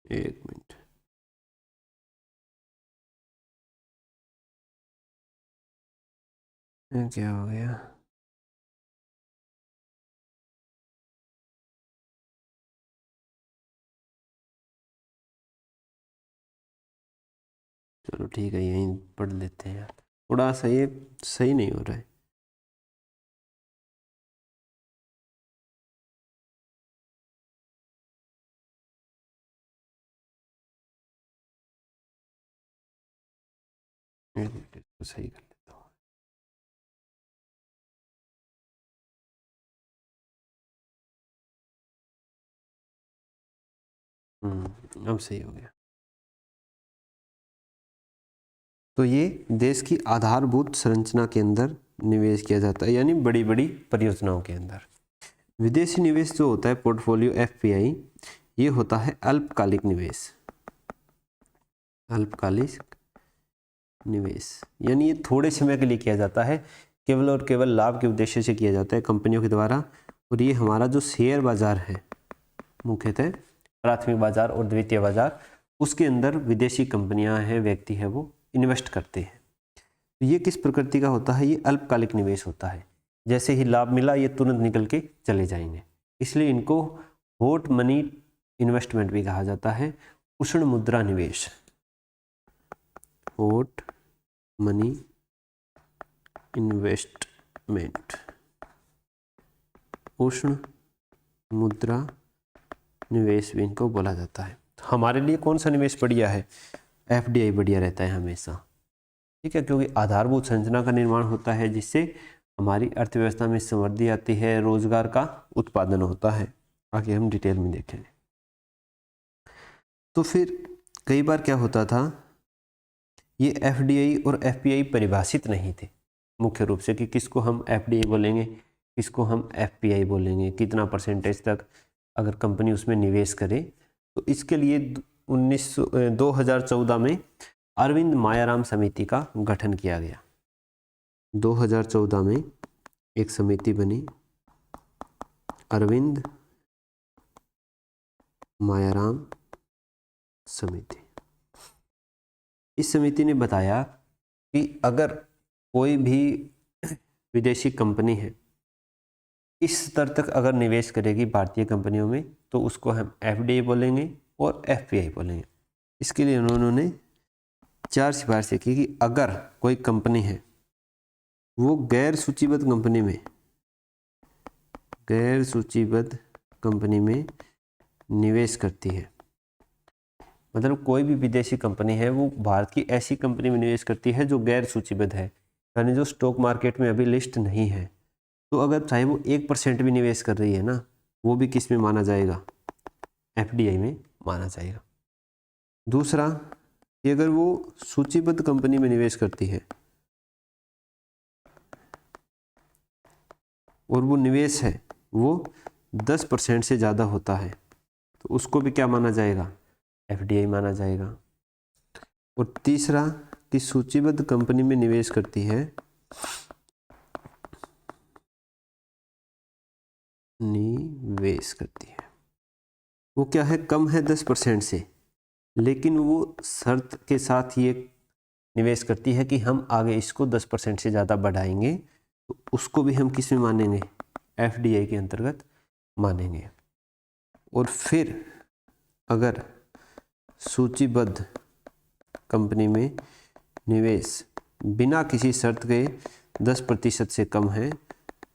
एक मिनट, क्या हो गया? चलो ठीक है, यहीं पढ़ लेते हैं यार, थोड़ा सा ये सही नहीं हो रहा है। एक मिनट इसको सही कर लेता हूँ। अब सही हो गया। तो ये देश की आधारभूत संरचना के अंदर निवेश किया जाता है, यानी बड़ी बड़ी परियोजनाओं के अंदर। विदेशी निवेश जो होता है पोर्टफोलियो एफपीआई, ये होता है अल्पकालिक निवेश। अल्पकालिक निवेश यानी ये थोड़े समय के लिए किया जाता है, केवल और केवल लाभ के उद्देश्य से किया जाता है कंपनियों के द्वारा। और ये हमारा जो शेयर बाजार है, मुख्यतः प्राथमिक बाजार और द्वितीय बाजार, उसके अंदर विदेशी कंपनियां हैं, व्यक्ति है, वो इन्वेस्ट करते हैं। तो ये किस प्रकृति का होता है? ये अल्पकालिक निवेश होता है। जैसे ही लाभ मिला ये तुरंत निकल के चले जाएंगे, इसलिए इनको हॉट मनी इन्वेस्टमेंट भी कहा जाता है। उष्ण मुद्रा निवेश, हॉट मनी इन्वेस्टमेंट, उष्ण मुद्रा निवेश भी इनको बोला जाता है। हमारे लिए कौन सा निवेश बढ़िया है? एफडीआई बढ़िया रहता है हमेशा, ठीक है, क्योंकि आधारभूत संरचना का निर्माण होता है जिससे हमारी अर्थव्यवस्था में समृद्धि आती है, रोजगार का उत्पादन होता है। आगे हम डिटेल में देखेंगे। तो फिर कई बार क्या होता था, ये एफडीआई और एफपीआई परिभाषित नहीं थे मुख्य रूप से, कि किसको हम एफडीआई बोलेंगे, किसको हम एफपीआई बोलेंगे, कितना परसेंटेज तक अगर कंपनी उसमें निवेश करे। तो इसके लिए 2014 में अरविंद मायाराम समिति का गठन किया गया। 2014 में एक समिति बनी, अरविंद मायाराम समिति। इस समिति ने बताया कि अगर कोई भी विदेशी कंपनी है इस स्तर तक अगर निवेश करेगी भारतीय कंपनियों में, तो उसको हम एफडीआई बोलेंगे और एफपीआई बोलेंगे। इसके लिए उन्होंने 4 सिफारिशें की कि अगर कोई कंपनी है वो गैर सूचीबद्ध कंपनी में निवेश करती है, मतलब कोई भी विदेशी कंपनी है वो भारत की ऐसी कंपनी में निवेश करती है जो गैर सूचीबद्ध है, यानी जो स्टॉक मार्केट में अभी लिस्ट नहीं है, तो अगर चाहे वो 1% भी निवेश कर रही है ना, वो भी किस में माना जाएगा? एफडीआई में माना जाएगा। दूसरा कि अगर वो सूचीबद्ध कंपनी में निवेश करती है और वो निवेश है वो 10% से ज़्यादा होता है, तो उसको भी क्या माना जाएगा? एफडीआई माना जाएगा। और तीसरा कि सूचीबद्ध कंपनी में निवेश करती है वो क्या है, कम है 10% से, लेकिन वो शर्त के साथ ये निवेश करती है कि हम आगे इसको 10% से ज़्यादा बढ़ाएंगे, तो उसको भी हम किस में मानेंगे? एफडीआई के अंतर्गत मानेंगे। और फिर अगर सूचीबद्ध कंपनी में निवेश बिना किसी शर्त के 10% से कम है,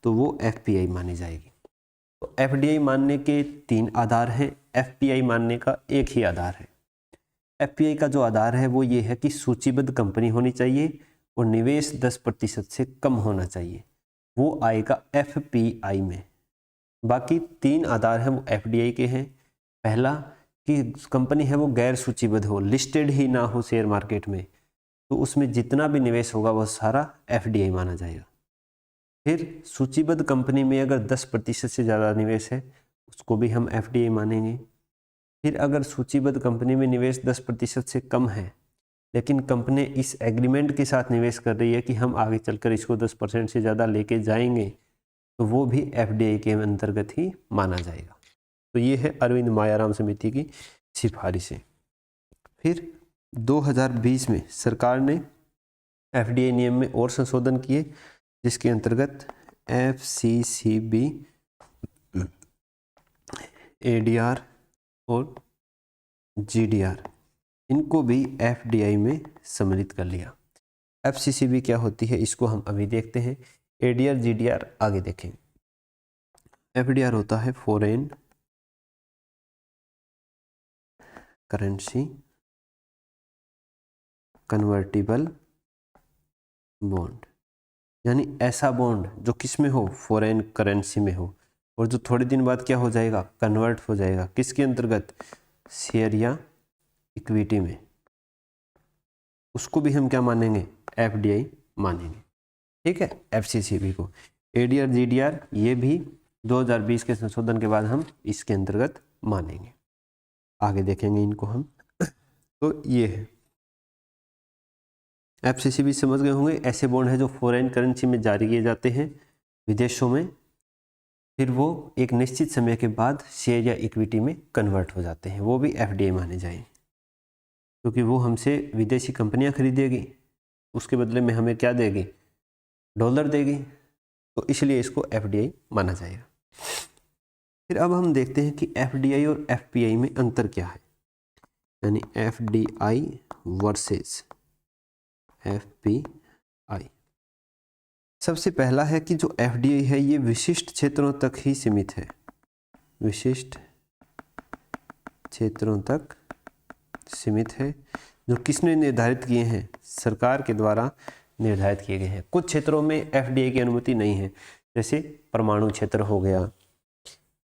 तो वो एफपीआई मानी जाएगी। तो एफडीआई मानने के 3 आधार हैं, एफपीआई मानने का एक ही आधार है। एफपीआई का जो आधार है वो ये है कि सूचीबद्ध कंपनी होनी चाहिए और निवेश 10% से कम होना चाहिए, वो आएगा एफपीआई में। बाकी 3 आधार हैं वो एफडीआई के हैं। पहला कि कंपनी है वो गैर सूचीबद्ध हो, लिस्टेड ही ना हो शेयर मार्केट में, तो उसमें जितना भी निवेश होगा वह सारा एफडीआई माना जाएगा। फिर सूचीबद्ध कंपनी में अगर 10% से ज़्यादा निवेश है उसको भी हम एफडीआई मानेंगे। फिर अगर सूचीबद्ध कंपनी में निवेश 10% से कम है, लेकिन कंपनी इस एग्रीमेंट के साथ निवेश कर रही है कि हम आगे चलकर इसको 10% से ज़्यादा लेके जाएंगे, तो वो भी एफडीआई के अंतर्गत ही माना जाएगा। तो ये है अरविंद मायाराम समिति की सिफारिशें। फिर 2020 में सरकार ने एफडीआई नियम में और संशोधन किए, जिसके अंतर्गत एफसीसीबी, एडीआर और जीडीआर इनको भी एफडीआई में सम्मिलित कर लिया। एफसीसीबी क्या होती है इसको हम अभी देखते हैं, एडीआर जीडीआर आगे देखेंगे। एफडीआर होता है फॉरेन करेंसी कन्वर्टिबल बॉन्ड, यानी ऐसा बॉन्ड जो किस में हो, फॉरेन करेंसी में हो, और जो थोड़े दिन बाद क्या हो जाएगा, कन्वर्ट हो जाएगा किसके अंतर्गत, शेयर या इक्विटी में, उसको भी हम क्या मानेंगे, एफडीआई मानेंगे। ठीक है, एफसीसीबी को। एडीआर जीडीआर ये भी 2020 के संशोधन के बाद हम इसके अंतर्गत मानेंगे, आगे देखेंगे इनको हम। तो ये है एफसीसीबी, समझ गए होंगे। ऐसे बॉन्ड है जो फॉरेन करेंसी में जारी किए जाते हैं विदेशों में, फिर वो एक निश्चित समय के बाद शेयर या इक्विटी में कन्वर्ट हो जाते हैं, वो भी एफडीआई माने जाएंगे, क्योंकि वो हमसे विदेशी कंपनियां खरीदेगी, उसके बदले में हमें क्या देगी, डॉलर देगी, तो इसलिए इसको एफडीआई माना जाएगा। फिर अब हम देखते हैं कि एफडीआई और एफपीआई में अंतर क्या है, यानी एफडीआई वर्सेस एफपीआई। सबसे पहला है कि जो एफडीआई है ये विशिष्ट क्षेत्रों तक ही सीमित है, विशिष्ट क्षेत्रों तक सीमित है, जो किसने निर्धारित किए हैं, सरकार के द्वारा निर्धारित किए गए हैं। कुछ क्षेत्रों में एफडीआई की अनुमति नहीं है, जैसे परमाणु क्षेत्र हो गया,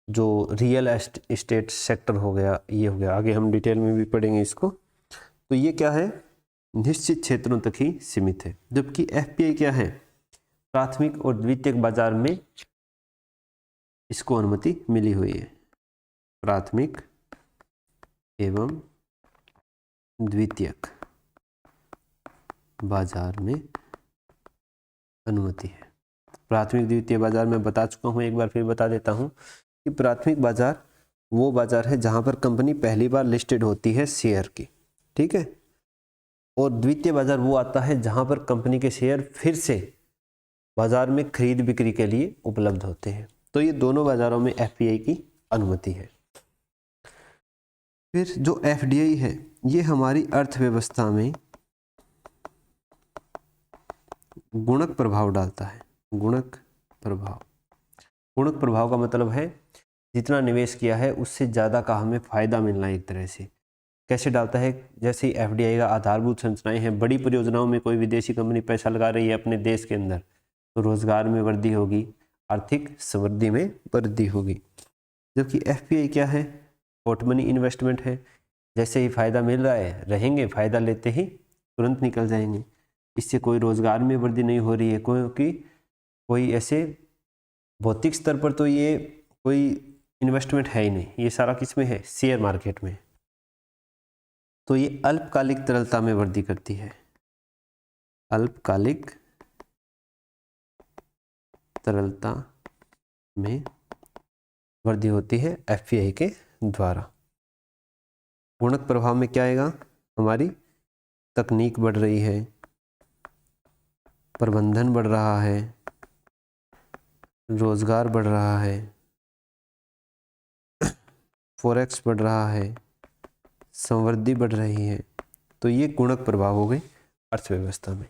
जो रियल एस्टेट सेक्टर हो गया, ये हो गया, आगे हम डिटेल में भी पढ़ेंगे इसको। तो ये क्या है, निश्चित क्षेत्रों तक ही सीमित है। जबकि एफपीआई क्या है, प्राथमिक और द्वितीयक बाजार में इसको अनुमति मिली हुई है, प्राथमिक एवं द्वितीयक बाजार में अनुमति है। प्राथमिक द्वितीय बाजार में बता चुका हूं, एक बार फिर बता देता हूं कि प्राथमिक बाजार वो बाजार है जहां पर कंपनी पहली बार लिस्टेड होती है शेयर की, ठीक है, और द्वितीय बाजार वो आता है जहां पर कंपनी के शेयर फिर से बाजार में खरीद बिक्री के लिए उपलब्ध होते हैं। तो ये दोनों बाजारों में एफपीआई की अनुमति है। फिर जो एफडीआई है ये हमारी अर्थव्यवस्था में गुणक प्रभाव डालता है, गुणक प्रभाव। गुणक प्रभाव का मतलब है जितना निवेश किया है उससे ज़्यादा का हमें फायदा मिलना है। एक तरह से कैसे डालता है, जैसे एफडीआई का आधारभूत संरचनाएं हैं, बड़ी परियोजनाओं में कोई विदेशी कंपनी पैसा लगा रही है अपने देश के अंदर, तो रोजगार में वृद्धि होगी, आर्थिक समृद्धि में वृद्धि होगी। जबकि एफपीआई क्या है, हॉट मनी इन्वेस्टमेंट है, जैसे ही फायदा मिल रहा है रहेंगे, फायदा लेते ही तुरंत निकल जाएंगे, इससे कोई रोजगार में वृद्धि नहीं हो रही है, क्योंकि कोई ऐसे भौतिक स्तर पर तो ये कोई इन्वेस्टमेंट है ही नहीं, ये सारा किस में है, शेयर मार्केट में। तो ये अल्पकालिक तरलता में वृद्धि करती है, अल्पकालिक तरलता में वृद्धि होती है एफपीआई के द्वारा। गुणक प्रभाव में क्या आएगा, हमारी तकनीक बढ़ रही है, प्रबंधन बढ़ रहा है, रोजगार बढ़ रहा है, फॉरेक्स बढ़ रहा है, समृद्धि बढ़ रही है। तो ये गुणक प्रभाव हो गए अर्थव्यवस्था में।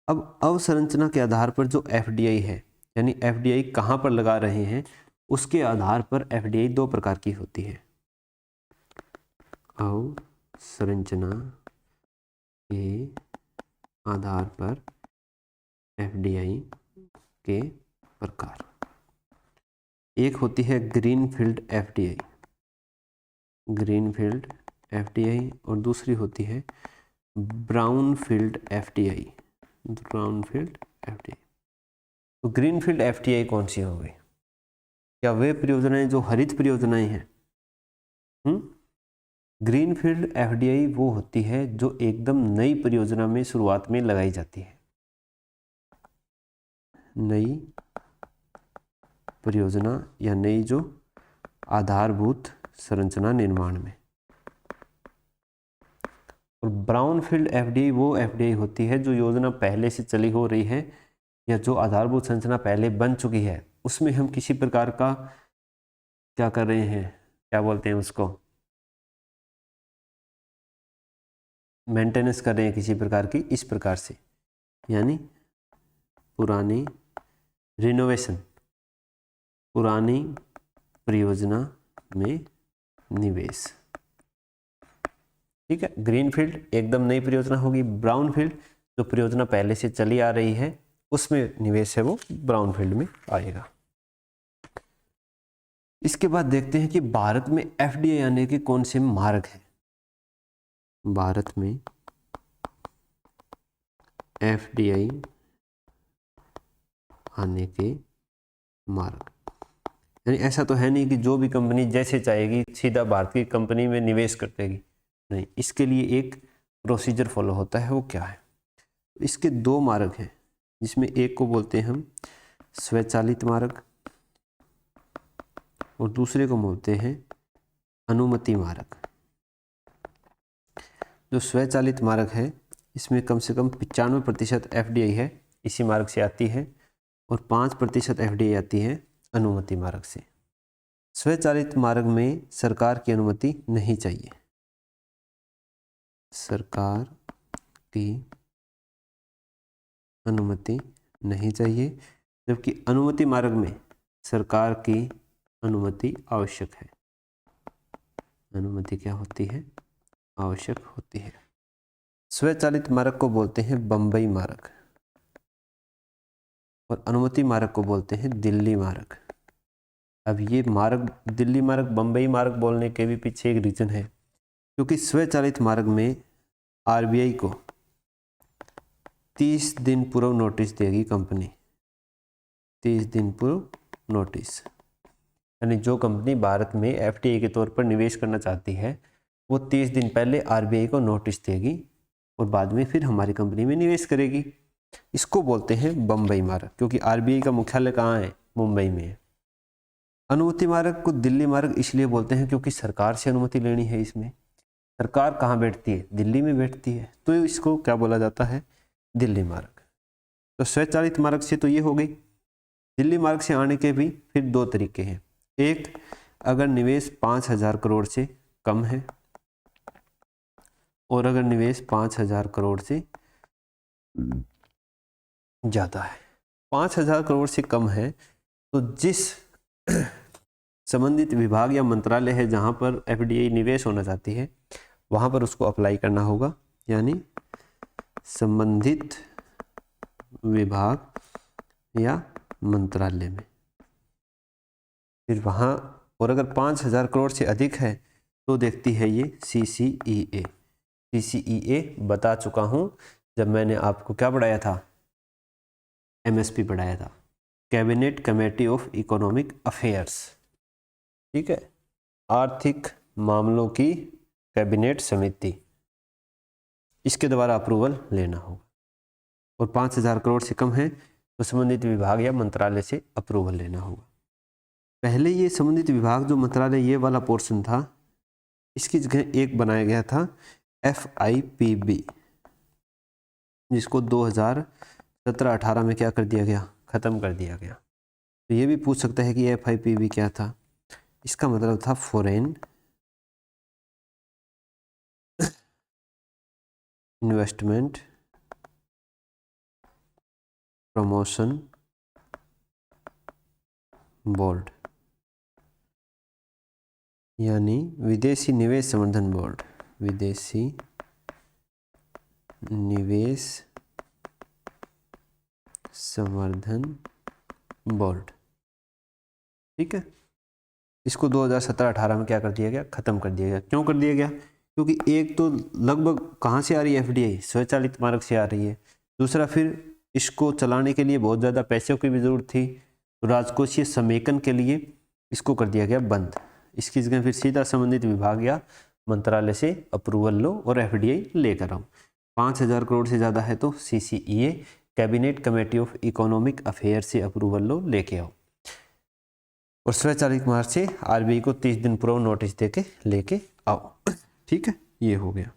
अब अवसंरचना के आधार पर जो एफडीआई है, यानी एफडीआई कहाँ पर लगा रहे हैं, उसके आधार पर एफडीआई दो प्रकार की होती है। अवसंरचना के आधार पर एफडीआई के प्रकार, एक होती है ग्रीनफील्ड एफडीआई, ग्रीनफील्ड एफडीआई, और दूसरी होती है ब्राउनफील्ड एफडीआई, ब्राउनफील्ड एफडीआई। तो ग्रीनफील्ड एफडीआई कौन सी हो गई, क्या वे परियोजनाएं जो हरित परियोजनाएं हैं? ग्रीनफील्ड एफडीआई वो होती है जो एकदम नई परियोजना में शुरुआत में लगाई जाती है, नई परियोजना या नई जो आधारभूत संरचना निर्माण में। और ब्राउनफील्ड एफडीआई वो एफडीआई होती है जो योजना पहले से चली हो रही है या जो आधारभूत संरचना पहले बन चुकी है, उसमें हम किसी प्रकार का क्या कर रहे हैं, क्या बोलते हैं उसको, मेंटेनेंस कर रहे हैं किसी प्रकार की, इस प्रकार से, यानी पुरानी रिनोवेशन, पुरानी परियोजना में निवेश। ठीक है, ग्रीनफील्ड एकदम नई परियोजना होगी, ब्राउनफील्ड जो परियोजना पहले से चली आ रही है उसमें निवेश है वो ब्राउन फील्ड में आएगा। इसके बाद देखते हैं कि भारत में एफडीआई आने के कौन से मार्ग हैं। भारत में एफडीआई आने के मार्ग, यानी ऐसा तो है नहीं कि जो भी कंपनी जैसे चाहेगी सीधा भारत की कंपनी में निवेश कर देगी, नहीं, इसके लिए एक प्रोसीजर फॉलो होता है। वो क्या है? इसके दो मार्ग हैं, जिसमें एक को बोलते हैं हम स्वचालित मार्ग और दूसरे को बोलते हैं अनुमति मार्ग। जो स्वचालित मार्ग है इसमें कम से कम 95% एफडीआई है इसी मार्ग से आती है और 5% एफडीआई आती है अनुमति मार्ग से। स्वचालित मार्ग में सरकार की अनुमति नहीं चाहिए, सरकार की अनुमति नहीं चाहिए, जबकि अनुमति मार्ग में सरकार की अनुमति आवश्यक है। अनुमति क्या होती है? आवश्यक होती है। स्वचालित मार्ग को बोलते हैं बंबई मार्ग और अनुमति मार्ग को बोलते हैं दिल्ली मार्ग। अब ये मार्ग दिल्ली मार्ग बंबई मार्ग बोलने के भी पीछे एक रीजन है, क्योंकि स्वचालित मार्ग में आरबीआई को 30 दिन पूर्व नोटिस देगी कंपनी, 30 दिन पूर्व नोटिस। यानी जो कंपनी भारत में एफडीआई के तौर पर निवेश करना चाहती है वो 30 दिन पहले आरबीआई को नोटिस देगी और बाद में फिर हमारी कंपनी में निवेश करेगी। इसको बोलते हैं बंबई मार्ग, क्योंकि आरबीआई का मुख्यालय कहाँ है? मुंबई में है। अनुमति मार्ग को दिल्ली मार्ग इसलिए बोलते हैं क्योंकि सरकार से अनुमति लेनी है। इसमें सरकार कहाँ बैठती है? दिल्ली में बैठती है, तो इसको क्या बोला जाता है? दिल्ली मार्ग। तो स्वचालित मार्ग से तो ये हो गई। दिल्ली मार्ग से आने के भी फिर दो तरीके हैं। एक, अगर निवेश 5,000 करोड़ से कम है और अगर निवेश 5,000 करोड़ से ज़्यादा है। 5,000 करोड़ से कम है तो जिस संबंधित विभाग या मंत्रालय है जहाँ पर एफडीआई निवेश होना चाहती है वहाँ पर उसको अप्लाई करना होगा, यानी संबंधित विभाग या मंत्रालय में। फिर वहाँ, और अगर 5,000 करोड़ से अधिक है तो देखती है ये CCEA। CCEA बता चुका हूँ जब मैंने आपको क्या पढ़ाया था? MSP पढ़ाया था, cabinet committee of economic affairs. ठीक है, आर्थिक मामलों की कैबिनेट समिति, इसके द्वारा अप्रूवल लेना होगा। और 5,000 करोड़ से कम है तो संबंधित विभाग या मंत्रालय से अप्रूवल लेना होगा। पहले ये संबंधित विभाग जो मंत्रालय ये वाला पोर्शन था, इसकी जगह एक बनाया गया था FIPB, जिसको 2017-18 में क्या कर दिया गया? ख़त्म कर दिया गया। तो ये भी पूछ सकता है कि FIPB क्या था? इसका मतलब था फॉरेन इन्वेस्टमेंट प्रमोशन बोर्ड, यानी विदेशी निवेश संवर्धन बोर्ड, विदेशी निवेश संवर्धन बोर्ड। ठीक है, इसको 2017-18 में क्या कर दिया गया? ख़त्म कर दिया गया। क्यों कर दिया गया? क्योंकि एक तो लगभग कहाँ से आ रही है एफडीआई? स्वचालित मार्ग से आ रही है। दूसरा, फिर इसको चलाने के लिए बहुत ज़्यादा पैसों की भी ज़रूरत थी, तो राजकोषीय समेकन के लिए इसको कर दिया गया बंद। इसकी जगह फिर सीधा संबंधित विभाग या मंत्रालय से अप्रूवल लो और एफडीआई लेकर आओ। 5,000 करोड़ से ज़्यादा है तो CCEA, cabinet committee of economic affair से अप्रूवल लो, लेके आओ। और स्वचालित मार्ग से आरबीआई को 30 दिन पूर्व नोटिस देके लेके आओ। ठीक है, ये हो गया।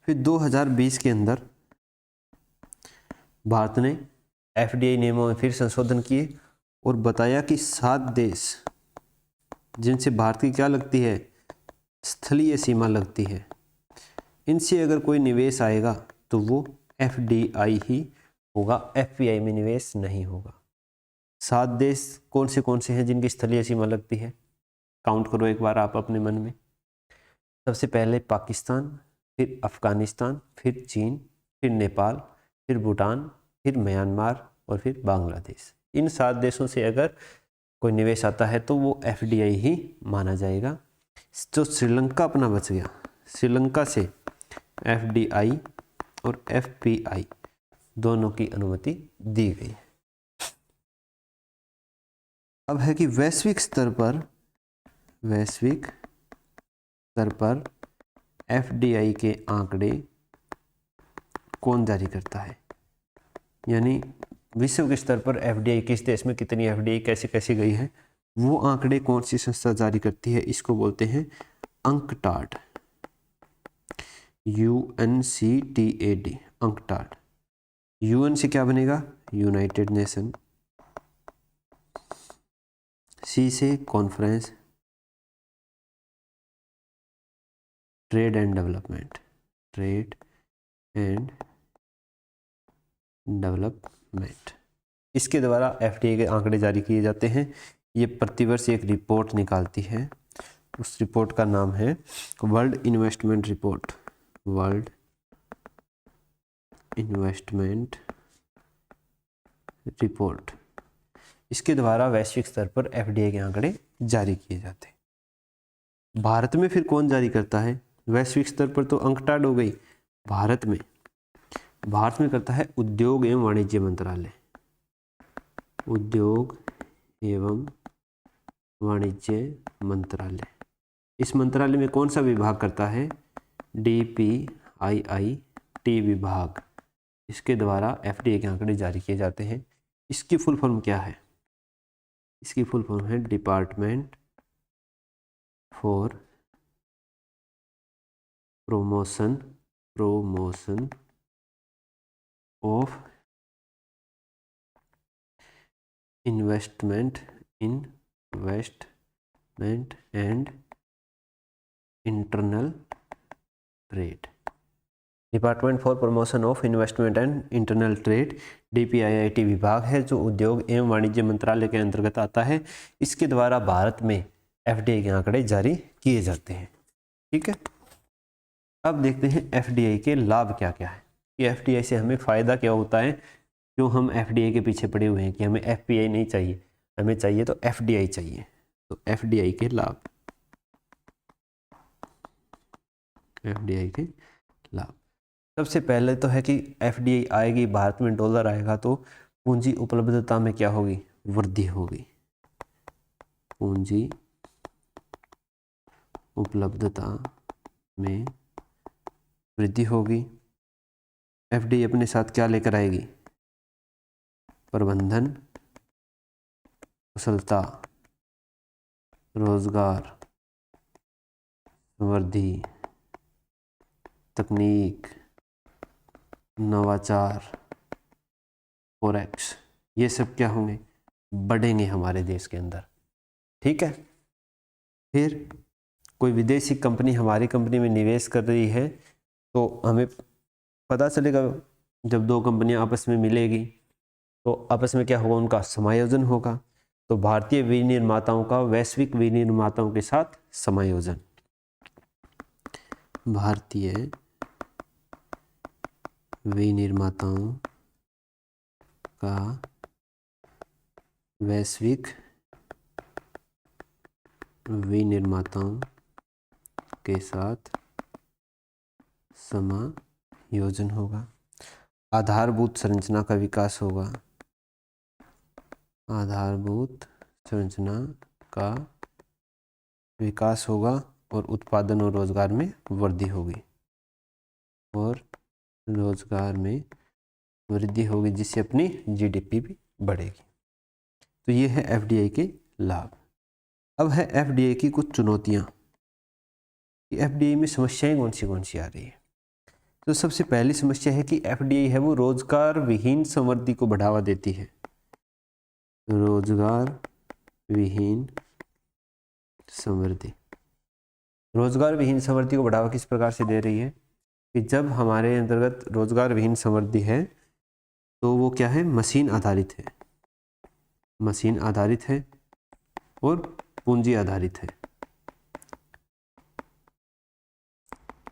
फिर 2020 के अंदर भारत ने एफडीआई नियमों में फिर संशोधन किए और बताया कि 7 देश जिनसे भारत की क्या लगती है? स्थलीय सीमा लगती है, इनसे अगर कोई निवेश आएगा तो वो एफडीआई ही होगा, एफपीआई में निवेश नहीं होगा। 7 देश कौन से हैं जिनकी स्थलीय सीमा लगती है? काउंट करो एक बार आप अपने मन में। सबसे पहले पाकिस्तान, फिर अफ़गानिस्तान, फिर चीन, फिर नेपाल, फिर भूटान, फिर म्यांमार और फिर बांग्लादेश। इन 7 देशों से अगर कोई निवेश आता है तो वो एफडीआई ही माना जाएगा। जो श्रीलंका अपना बच गया, श्रीलंका से एफडीआई और एफपीआई दोनों की अनुमति दी गई। अब है कि वैश्विक स्तर पर एफडीआई के आंकड़े कौन जारी करता है, यानी विश्व के स्तर पर एफडीआई किस देश में कितनी एफडीआई कैसे कैसे गई है, वो आंकड़े कौन सी संस्था जारी करती है, इसको बोलते हैं अंकटाड, UNCTAD, अंकटाड। यूएन से क्या बनेगा, यूनाइटेड नेशन, सी से conference trade and development, trade and development. इसके द्वारा एफडीआई के आंकड़े जारी किए जाते हैं। ये प्रतिवर्ष एक रिपोर्ट निकालती है, उस रिपोर्ट का नाम है world investment report, world investment report. इसके द्वारा वैश्विक स्तर पर एफडीआई के आंकड़े जारी किए जाते हैं। भारत में फिर कौन जारी करता है, वैश्विक स्तर पर तो अंकटाड हो गई, भारत में करता है उद्योग एवं वाणिज्य मंत्रालय, उद्योग एवं वाणिज्य मंत्रालय। इस मंत्रालय में कौन सा विभाग करता है, DPIIT विभाग। इसके द्वारा एफडीआई के आंकड़े जारी किए जाते हैं। इसकी फुल फॉर्म क्या है, इसकी फुल फॉर्म है department for promotion of investment and internal trade. Department for promotion of investment and internal trade DPIIT विभाग है जो उद्योग एवं वाणिज्य मंत्रालय के अंतर्गत आता है। इसके द्वारा भारत में एफडीआई के आंकड़े जारी किए जाते हैं। ठीक है, अब देखते हैं एफडीआई के लाभ क्या क्या है, कि एफडीआई से हमें फ़ायदा क्या होता है। क्यों हम एफडीआई के पीछे पड़े हुए हैं कि हमें एफपीआई नहीं चाहिए, हमें चाहिए तो एफडीआई चाहिए। तो एफडीआई के लाभ, एफडीआई के लाभ सबसे पहले तो है कि एफडीआई आएगी, भारत में डॉलर आएगा तो पूंजी उपलब्धता में क्या होगी, वृद्धि होगी, पूंजी उपलब्धता में वृद्धि होगी। एफडीआई अपने साथ क्या लेकर आएगी, प्रबंधन कुशलता, रोजगार, वृद्धि, तकनीक, नवाचार, फॉरेक्स, ये सब क्या होंगे, बढ़ेंगे हमारे देश के अंदर। ठीक है, फिर कोई विदेशी कंपनी हमारी कंपनी में निवेश कर रही है तो हमें पता चलेगा, जब दो कंपनियां आपस में मिलेगी तो आपस में क्या होगा, उनका समायोजन होगा। तो भारतीय विनिर्माताओं का वैश्विक विनिर्माताओं के साथ समायोजन, भारतीय विनिर्माताओं का वैश्विक विनिर्माताओं के साथ समायोजन होगा। आधारभूत संरचना का विकास होगा, आधारभूत संरचना का विकास होगा और उत्पादन और रोजगार में वृद्धि होगी, और रोजगार में वृद्धि होगी जिससे अपनी जीडीपी भी बढ़ेगी। तो ये है एफडीआई के लाभ। अब है एफडीआई की कुछ चुनौतियां, कि एफडीआई में समस्याएं कौन सी आ रही है। तो सबसे पहली समस्या है कि एफडीआई है वो रोजगार विहीन समृद्धि को बढ़ावा देती है, रोजगार विहीन समृद्धि। रोजगार विहीन समृद्धि को बढ़ावा किस प्रकार से दे रही है, कि जब हमारे अंतर्गत रोजगार विहीन समृद्धि है तो वो क्या है, मशीन आधारित है, मशीन आधारित है और पूंजी आधारित है।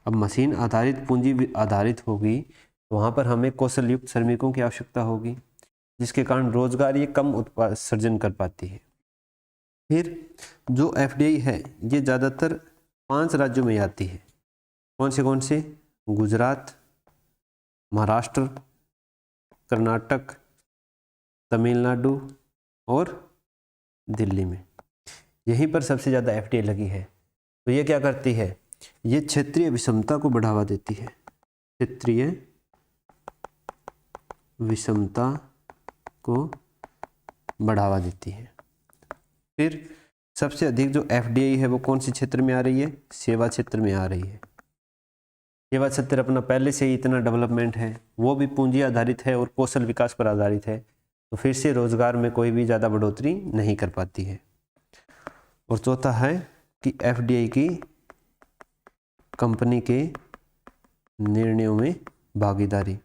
अब मशीन आधारित पूंजी आधारित होगी तो वहाँ पर हमें कौशल युक्त श्रमिकों की आवश्यकता होगी, जिसके कारण रोजगार ये कम उत्पाद सृजन कर पाती है। फिर जो एफडीआई है ये ज़्यादातर 5 राज्यों में आती है। कौन से? गुजरात, महाराष्ट्र, कर्नाटक, तमिलनाडु और दिल्ली में। यहीं पर सबसे ज़्यादा एफडीआई लगी है। तो ये क्या करती है? ये क्षेत्रीय विषमता को बढ़ावा देती है। क्षेत्रीय विषमता को बढ़ावा देती है। फिर सबसे अधिक जो एफडीआई है वो कौन से क्षेत्र में आ रही है? सेवा क्षेत्र में आ रही है। सेवा क्षेत्र अपना पहले से ही इतना डेवलपमेंट है, वो भी पूंजी आधारित है और कौशल विकास पर आधारित है, तो फिर से रोजगार में कोई भी ज़्यादा बढ़ोतरी नहीं कर पाती है। और चौथा है कि एफडीआई की कंपनी के निर्णयों में भागीदारी,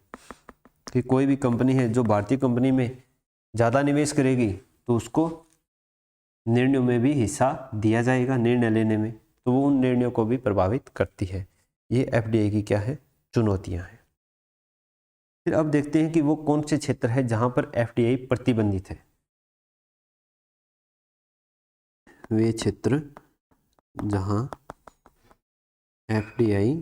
कि कोई भी कंपनी है जो भारतीय कंपनी में ज़्यादा निवेश करेगी तो उसको निर्णयों में भी हिस्सा दिया जाएगा, निर्णय लेने में, तो वो उन निर्णयों को भी प्रभावित करती है। ये एफडीआई की क्या है? चुनौतियां हैं। फिर अब देखते हैं कि वो कौन से क्षेत्र है जहां पर एफडीआई प्रतिबंधित है। वे क्षेत्र जहां एफडीआई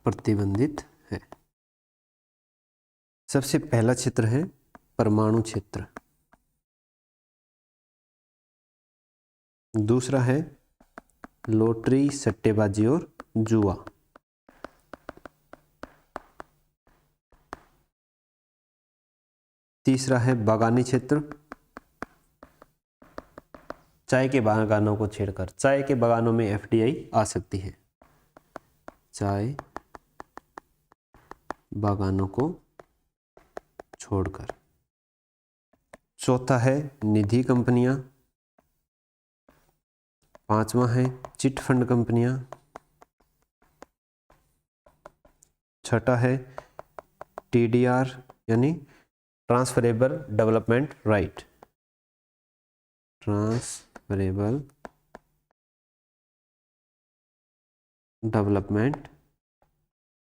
प्रतिबंधित है। सबसे पहला क्षेत्र है परमाणु क्षेत्र, दूसरा है लॉटरी, सट्टेबाजी और जुआ, तीसरा है बागानी क्षेत्र, चाय के बागानों को छेड़कर। चाय के बागानों में एफडीआई आ सकती है, चाय बागानों को छोड़कर। चौथा है निधि कंपनियां, पांचवा है चिट फंड कंपनियां, छठा है टीडीआर यानी transferable development right, transferable development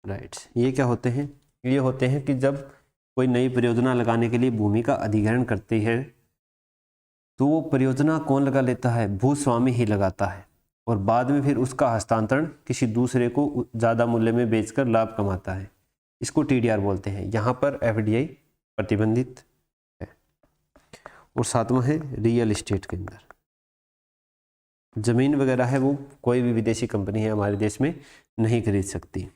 rights. ये क्या होते हैं? ये होते हैं कि जब कोई नई परियोजना लगाने के लिए भूमि का अधिग्रहण करती है तो वो परियोजना कौन लगा लेता है? भूस्वामी ही लगाता है, और बाद में फिर उसका हस्तांतरण किसी दूसरे को ज़्यादा मूल्य में बेचकर लाभ कमाता है। इसको टीडीआर बोलते हैं। यहाँ पर एफडीआई प्रतिबंधित है। और सातवां है रियल एस्टेट के अंदर जमीन वगैरह है वो कोई भी विदेशी कंपनी है हमारे देश में नहीं खरीद सकती।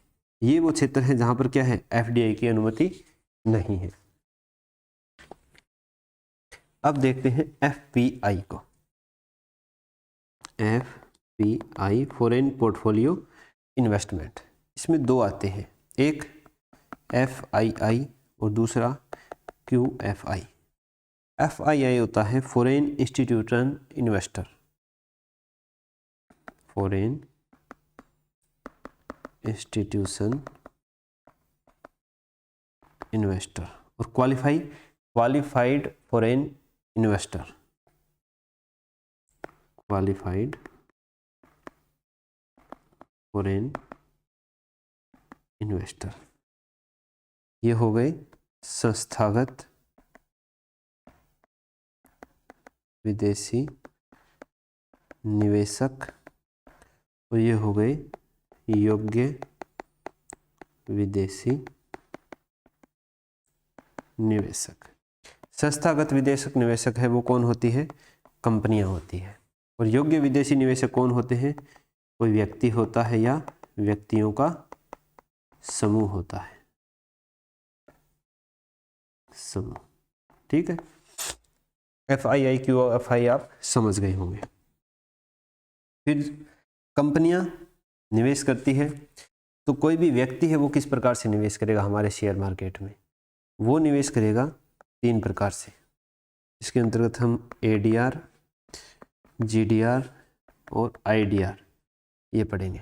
ये वो क्षेत्र है जहां पर क्या है? एफडीआई की अनुमति नहीं है। अब देखते हैं एफपीआई को। एफपीआई फॉरेन पोर्टफोलियो इन्वेस्टमेंट, इसमें दो आते हैं, एक एफआईआई और दूसरा क्यूएफआई। एफआईआई होता है foreign institution investor, foreign institution investor, और qualified foreign investor, qualified foreign investor. ये हो गए संस्थागत विदेशी निवेशक, और ये हो गए योग्य विदेशी निवेशक। संस्थागत विदेशक निवेशक है वो कौन होती है? कंपनियां होती है। और योग्य विदेशी निवेशक कौन होते हैं? कोई व्यक्ति होता है या व्यक्तियों का समूह होता है, समूह। ठीक है, एफआईआई क्यूएफआई आप समझ गए होंगे। फिर कंपनियां निवेश करती है, तो कोई भी व्यक्ति है वो किस प्रकार से निवेश करेगा हमारे शेयर मार्केट में? वो निवेश करेगा 3 प्रकार से। इसके अंतर्गत हम एडीआर, जीडीआर और आईडीआर ये पढ़ेंगे।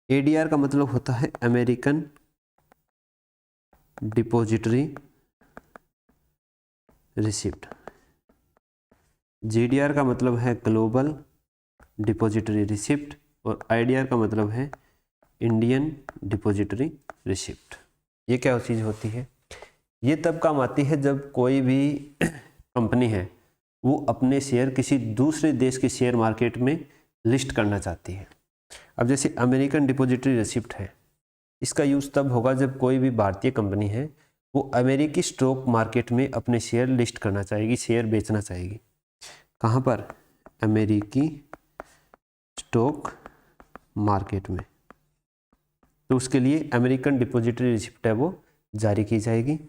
एडीआर का मतलब होता है अमेरिकन डिपॉजिटरी रिसिप्ट, जीडीआर का मतलब है ग्लोबल डिपॉजिटरी रिसिप्ट, और IDR का मतलब है इंडियन डिपॉजिटरी रिसिप्ट। ये क्या चीज़ होती है? ये तब काम आती है जब कोई भी कंपनी है वो अपने शेयर किसी दूसरे देश के शेयर मार्केट में लिस्ट करना चाहती है। अब जैसे अमेरिकन डिपॉजिटरी रिसिप्ट है, इसका यूज़ तब होगा जब कोई भी भारतीय कंपनी है वो अमेरिकी स्टॉक मार्केट में अपने शेयर लिस्ट करना चाहेगी, शेयर बेचना चाहेगी। कहाँ पर? अमेरिकी स्टॉक मार्केट में। तो उसके लिए अमेरिकन डिपॉजिटरी रिसिप्ट है वो जारी की जाएगी,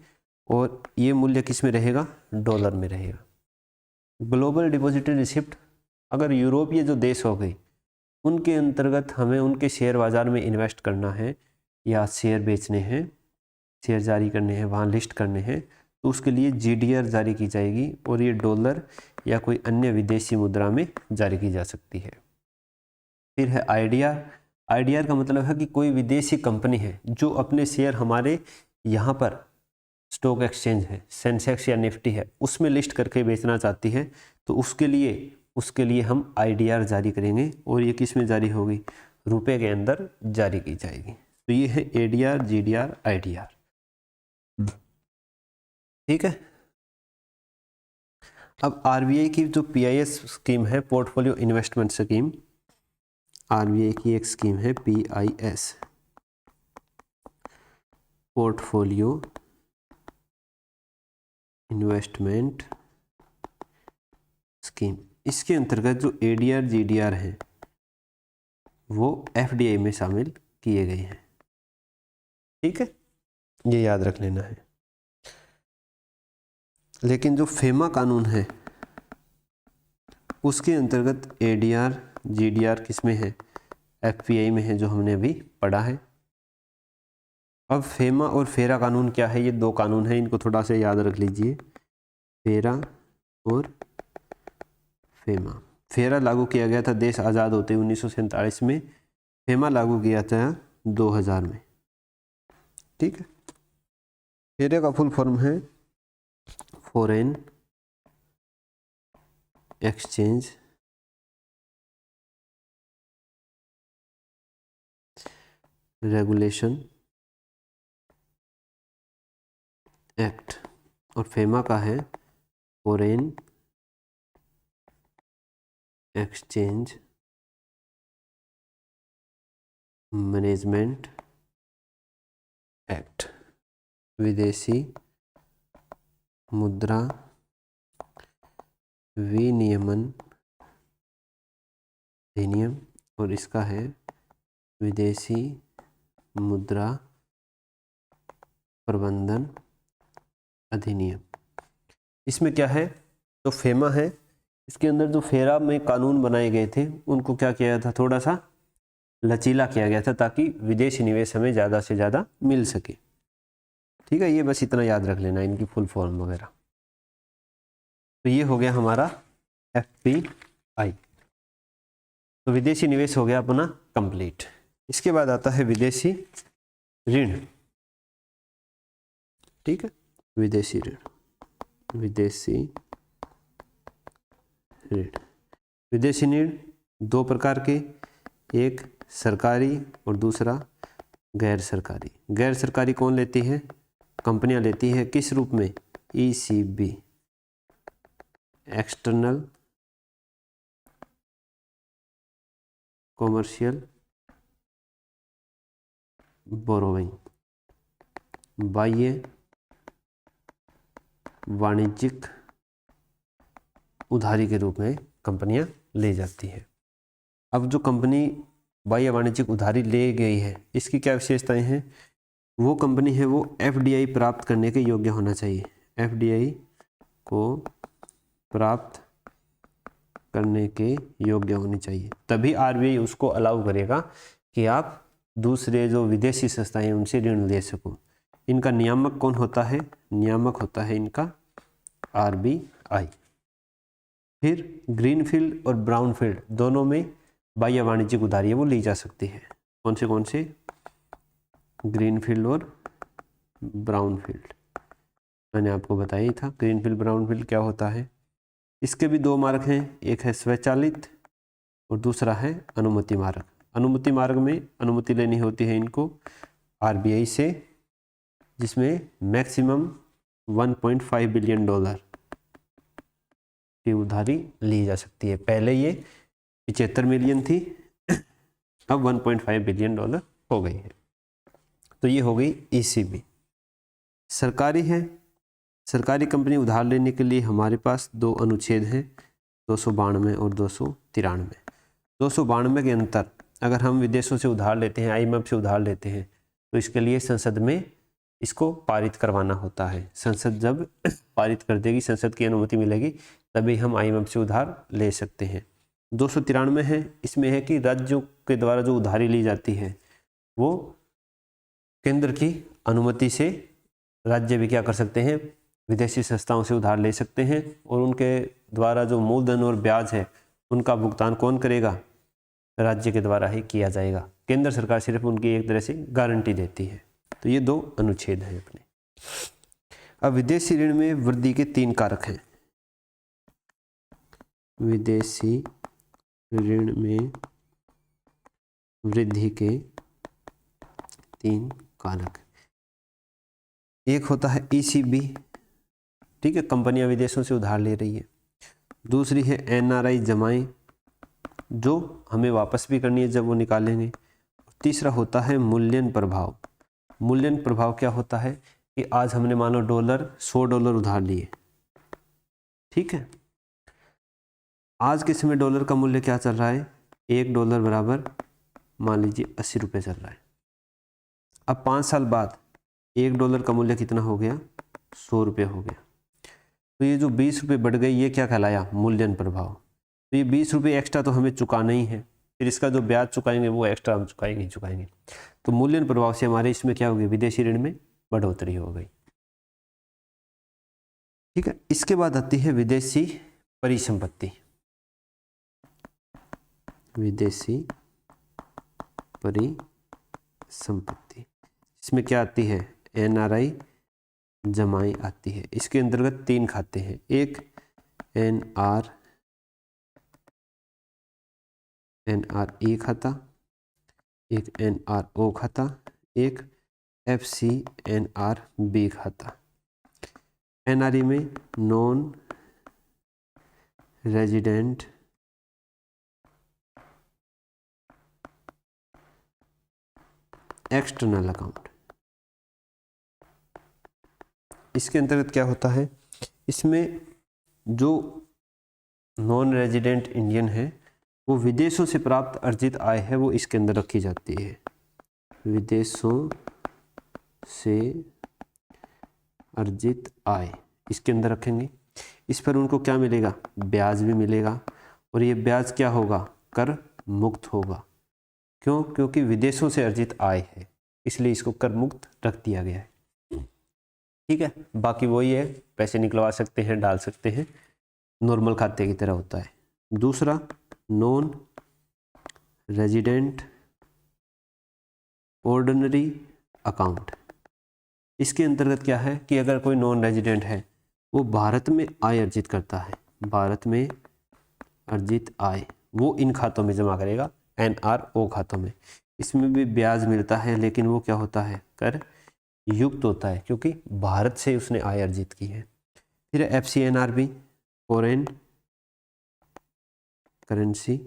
और ये मूल्य किस में रहेगा? डॉलर में रहेगा। ग्लोबल डिपॉजिटरी रिसिप्ट अगर यूरोपीय जो देश हो गए उनके अंतर्गत हमें उनके शेयर बाज़ार में इन्वेस्ट करना है या शेयर बेचने हैं, शेयर जारी करने हैं, वहाँ लिस्ट करने हैं, तो उसके लिए GDR जारी की जाएगी, और ये डॉलर या कोई अन्य विदेशी मुद्रा में जारी की जा सकती है। फिर है IDR। IDR का मतलब है कि कोई विदेशी कंपनी है जो अपने शेयर हमारे यहाँ पर स्टॉक एक्सचेंज है, सेंसेक्स या निफ्टी है, उसमें लिस्ट करके बेचना चाहती है, तो उसके लिए हम IDR जारी करेंगे, और ये किस में जारी होगी? रुपए के अंदर जारी की जाएगी। तो ये है ADR, GDR, IDR। ठीक है। अब RBI की जो PIS स्कीम है, पोर्टफोलियो इन्वेस्टमेंट स्कीम, RBI की एक स्कीम है PIS, पोर्टफोलियो इन्वेस्टमेंट स्कीम। इसके अंतर्गत जो ADR, GDR है वो FDI में शामिल किए गए हैं। ठीक है, ये याद रख लेना है। लेकिन जो फेमा कानून है उसके अंतर्गत ADR, GDR किस में है? FPI में है, जो हमने अभी पढ़ा है। अब फेमा और फेरा कानून क्या है? ये दो कानून है, इनको थोड़ा सा याद रख लीजिए। फेरा और फेमा। फेरा लागू किया गया था देश आज़ाद होते 1947 में, फेमा लागू किया था 2000 में। ठीक है। फेरे का फुल फॉर्म है फॉरेन एक्सचेंज रेगुलेशन एक्ट, और फेमा का है फॉरेन एक्सचेंज मैनेजमेंट एक्ट, विदेशी मुद्रा विनियमन अधिनियम, और इसका है विदेशी मुद्रा प्रबंधन अधिनियम। इसमें क्या है? तो फेमा है, इसके अंदर जो फेरा में कानून बनाए गए थे उनको क्या किया था? थोड़ा सा लचीला किया गया था, ताकि विदेशी निवेश हमें ज़्यादा से ज़्यादा मिल सके। ठीक है, ये बस इतना याद रख लेना, इनकी फुल फॉर्म वगैरह। तो ये हो गया हमारा FPI। तो विदेशी निवेश हो गया अपना कंप्लीट। इसके बाद आता है विदेशी ऋण। ठीक है, विदेशी ऋण। विदेशी ऋण, विदेशी ऋण दो प्रकार के, एक सरकारी और दूसरा गैर सरकारी। गैर सरकारी कौन लेती है? कंपनियां लेती है। किस रूप में? ECB, एक्सटर्नल कॉमर्शियल बोरोइंग, बाह्य वाणिज्यिक उधारी के रूप में कंपनियां ले जाती है। अब जो कंपनी बाह्य वाणिज्यिक उधारी ले गई है, इसकी क्या विशेषताएं हैं? वो कंपनी है वो FDI प्राप्त करने के योग्य होना चाहिए। FDI को प्राप्त करने के योग्य होनी चाहिए, तभी RBI उसको अलाउ करेगा कि आप दूसरे जो विदेशी संस्थाएं उनसे ऋण ले सको। इनका नियामक कौन होता है? नियामक होता है इनका RBI। फिर ग्रीनफील्ड और ब्राउनफील्ड दोनों में बाह्य वाणिज्यिक उधारी है वो ली जा सकती है। कौन से? ग्रीनफील्ड और ब्राउनफील्ड, मैंने आपको बताया ही था। ग्रीनफील्ड ब्राउनफील्ड क्या होता है? इसके भी दो मार्ग हैं, एक है स्वचालित और दूसरा है अनुमति मार्ग। अनुमति मार्ग में अनुमति लेनी होती है इनको आरबीआई से, जिसमें मैक्सिमम 1.5 बिलियन डॉलर की उधारी ली जा सकती है। पहले ये 75 मिलियन थी, अब 1.5 बिलियन डॉलर हो गई है। तो ये हो गई ईसीबी। सरकारी है, सरकारी कंपनी उधार लेने के लिए हमारे पास दो अनुच्छेद हैं, 292 और 293। 292 के अंतर अगर हम विदेशों से उधार लेते हैं, आईएमएफ से उधार लेते हैं, तो इसके लिए संसद में इसको पारित करवाना होता है। संसद जब पारित कर देगी, संसद की अनुमति मिलेगी, तभी हम आईएमएफ से उधार ले सकते हैं। 293 है, इसमें है कि राज्यों के द्वारा जो उधारी ली जाती है वो केंद्र की अनुमति से राज्य भी क्या कर सकते हैं, विदेशी संस्थाओं से उधार ले सकते हैं, और उनके द्वारा जो मूलधन और ब्याज है उनका भुगतान कौन करेगा, राज्य के द्वारा ही किया जाएगा। केंद्र सरकार सिर्फ उनकी एक तरह से गारंटी देती है। तो ये दो अनुच्छेद हैं अपने। अब विदेशी ऋण में वृद्धि के 3 कारक हैं। विदेशी ऋण में वृद्धि के 3 कारक, एक होता है ईसीबी, ठीक है, कंपनियां विदेशों से उधार ले रही है। दूसरी है एनआरआई जमाएं, जो हमें वापस भी करनी है जब वो निकालेंगे। तीसरा होता है मूल्यन प्रभाव। मूल्यन प्रभाव क्या होता है कि आज हमने मान लो $100 उधार लिए, ठीक है, आज के समय डॉलर का मूल्य क्या चल रहा है, $1 बराबर मान लीजिए 80 रुपये चल रहा है। अब 5 साल बाद $1 का मूल्य कितना हो गया, 100 रुपये हो गया। तो ये जो 20 रुपये बढ़ गई, ये क्या कहलाया, मूल्यन प्रभाव। तो ये 20 रुपये एक्स्ट्रा तो हमें चुकाना ही है, फिर इसका जो ब्याज चुकाएंगे वो एक्स्ट्रा हम चुकाएंगे। तो मूल्यन प्रभाव से हमारे इसमें क्या होगी, विदेशी ऋण में बढ़ोतरी हो गई, ठीक है। इसके बाद आती है विदेशी परिसंपत्ति। विदेशी परिसंपत्ति, इसमें क्या आती है, एनआरआई जमाई आती है। इसके अंतर्गत 3 खाते हैं, एक एनआरई खाता, एक एनआरओ खाता, एक एफसीएनआरबी खाता। एनआरई में नॉन रेजिडेंट एक्सटर्नल अकाउंट। इसके अंतर्गत क्या होता है, इसमें जो नॉन रेजिडेंट इंडियन है वो विदेशों से प्राप्त अर्जित आय है वो इसके अंदर रखी जाती है। विदेशों से अर्जित आय इसके अंदर रखेंगे। इस पर उनको क्या मिलेगा, ब्याज भी मिलेगा, और ये ब्याज क्या होगा, कर मुक्त होगा। क्यों, क्योंकि विदेशों से अर्जित आय है, इसलिए इसको कर मुक्त रख दिया गया है, ठीक है। बाकी वही है, पैसे निकलवा सकते हैं, डाल सकते हैं, नॉर्मल खाते की तरह होता है। दूसरा नॉन रेजिडेंट ऑर्डिनरी अकाउंट। इसके अंतर्गत क्या है कि अगर कोई नॉन रेजिडेंट है वो भारत में आय अर्जित करता है, भारत में अर्जित आय वो इन खातों में जमा करेगा, एनआरओ खातों में। इसमें भी ब्याज मिलता है, लेकिन वो क्या होता है, कर युक्त होता है, क्योंकि भारत से उसने आय अर्जित की है। फिर FCNRB, foreign currency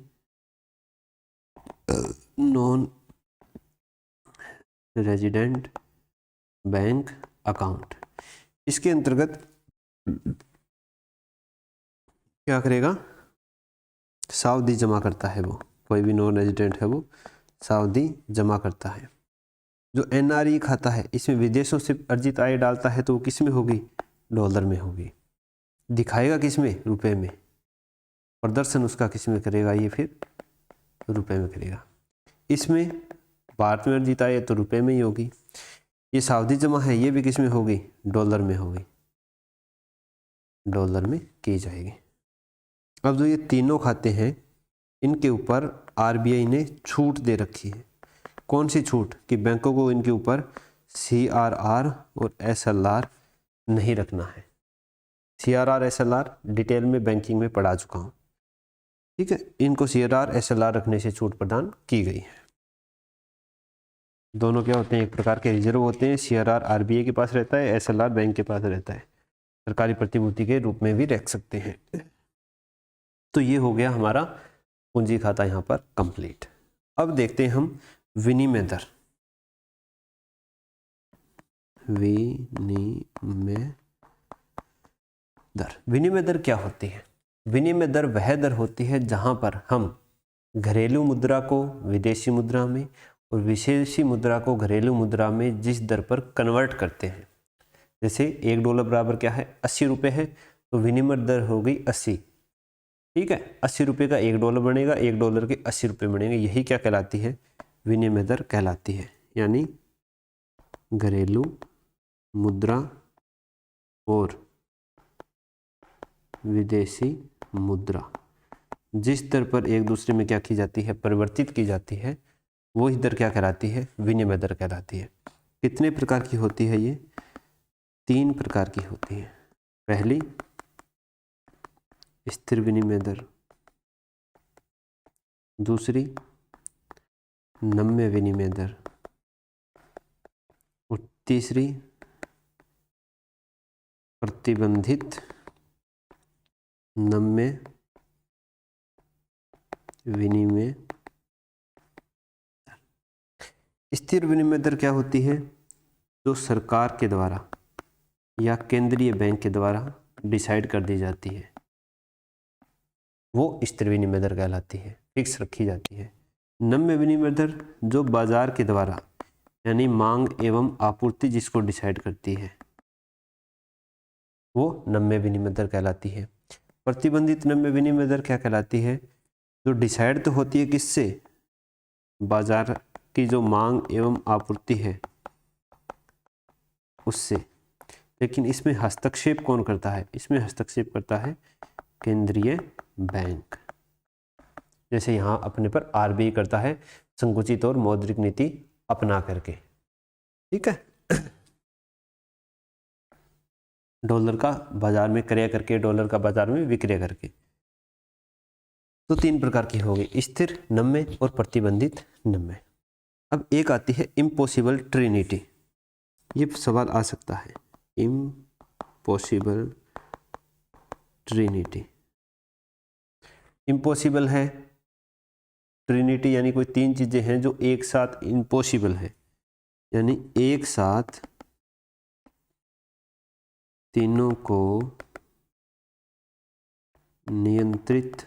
non resident bank account. इसके अंतर्गत क्या करेगा, सावधि जमा करता है वो, कोई भी नॉन रेजिडेंट है वो सावधि जमा करता है। जो एनआरई खाता है इसमें विदेशों से अर्जित आय डालता है, तो वो किस में होगी, डॉलर में होगी। दिखाएगा किस में, रुपए में, प्रदर्शन उसका किस में करेगा, ये फिर रुपए में करेगा। इसमें भारत में अर्जित आय तो रुपए में ही होगी। ये सावधि जमा है, ये भी किस में होगी, डॉलर में होगी, डॉलर में की जाएगी। अब जो ये तीनों खाते हैं इनके ऊपर आरबीआई ने छूट दे रखी है। कौन सी छूट, कि बैंकों को इनके ऊपर सीआरआर और एसएलआर नहीं रखना है। सीआरआर एसएलआर डिटेल में बैंकिंग में पढ़ा चुका हूँ। ठीक है, इनको CRR SLR रखने से छूट प्रदान की गई है। दोनों क्या होते हैं, एक प्रकार के रिजर्व होते हैं। CRR RBI के पास रहता है, SLR बैंक के पास रहता है, सरकारी प्रतिभूति के रूप में भी रख सकते हैं। तो ये हो गया हमारा पूंजी खाता यहाँ पर कंप्लीट। अब देखते हैं हम विनिमय दर। विनिमय दर क्या होती है? विनिमय दर वह दर होती है जहां पर हम घरेलू मुद्रा को विदेशी मुद्रा में और विदेशी मुद्रा को घरेलू मुद्रा में जिस दर पर कन्वर्ट करते हैं। जैसे $1 बराबर क्या है, 80 रुपये है, तो विनिमय दर हो गई 80। ठीक है, 80 रुपये का $1 बनेगा, $1 के 80 रुपये बनेंगे। यही क्या कहलाती है, विनिमय दर कहलाती है। यानी घरेलू मुद्रा और विदेशी मुद्रा जिस दर पर एक दूसरे में क्या की जाती है, परिवर्तित की जाती है, वो ही दर क्या कहलाती है, विनिमय दर कहलाती है। कितने प्रकार की होती है ये? 3 प्रकार की होती है। पहली स्थिर विनिमय दर, दूसरी नम्य विनिमय दर और तीसरी प्रतिबंधित नम्य विनिमय। स्थिर विनिमय दर क्या होती है? जो सरकार के द्वारा या केंद्रीय बैंक के द्वारा डिसाइड कर दी जाती है, वो स्थिर विनिमय दर कहलाती है, फिक्स रखी जाती है। नम्य विनिमय दर जो बाजार के द्वारा यानी मांग एवं आपूर्ति जिसको डिसाइड करती है, वो नम्य विनिमय दर कहलाती है। प्रतिबंधित नम्य विनिमय दर क्या कहलाती है? जो डिसाइड तो होती है किससे, बाजार की जो मांग एवं आपूर्ति है उससे, लेकिन इसमें हस्तक्षेप कौन करता है? इसमें हस्तक्षेप करता है केंद्रीय बैंक। जैसे यहाँ अपने पर RBI करता है संकुचित और मौद्रिक नीति अपना करके। ठीक है, डॉलर का बाजार में क्रय करके, डॉलर का बाजार में विक्रय करके। तो 3 प्रकार की होगी, स्थिर, नम्य और प्रतिबंधित नम्य। अब एक आती है इम्पॉसिबल ट्रिनिटी। ये सवाल आ सकता है, इम्पॉसिबल ट्रिनिटी। इम्पॉसिबल है, ट्रिनिटी यानी कोई 3 चीजें हैं जो एक साथ इम्पॉसिबल है, यानी एक साथ तीनों को नियंत्रित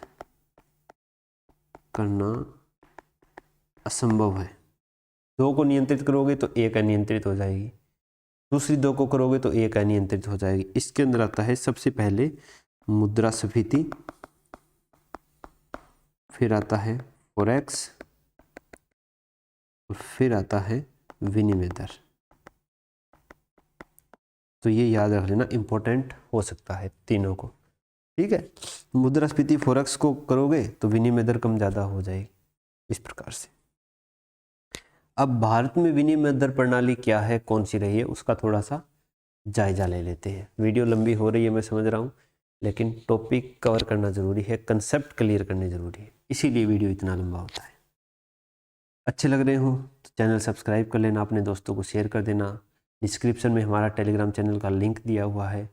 करना असंभव है। 2 को नियंत्रित करोगे तो एक अनियंत्रित हो जाएगी, दूसरी 2 को करोगे तो एक अनियंत्रित हो जाएगी। इसके अंदर आता है सबसे पहले मुद्रास्फीति, फिर आता है फॉरेक्स और फिर आता है विनिमय दर। तो ये याद रख लेना, इंपॉर्टेंट हो सकता है तीनों को। ठीक है, मुद्रास्फीति फॉरेक्स को करोगे तो विनिमय दर कम ज़्यादा हो जाएगी, इस प्रकार से। अब भारत में विनिमय दर प्रणाली क्या है, कौन सी रही है, उसका थोड़ा सा जायजा ले लेते हैं। वीडियो लंबी हो रही है, मैं समझ रहा हूँ, लेकिन टॉपिक कवर करना जरूरी है, कंसेप्ट क्लियर करने जरूरी है, इसीलिए वीडियो इतना लंबा होता है। अच्छे लग रहे हो तो चैनल सब्सक्राइब कर लेना, अपने दोस्तों को शेयर कर देना। डिस्क्रिप्शन में हमारा टेलीग्राम चैनल का लिंक दिया हुआ है,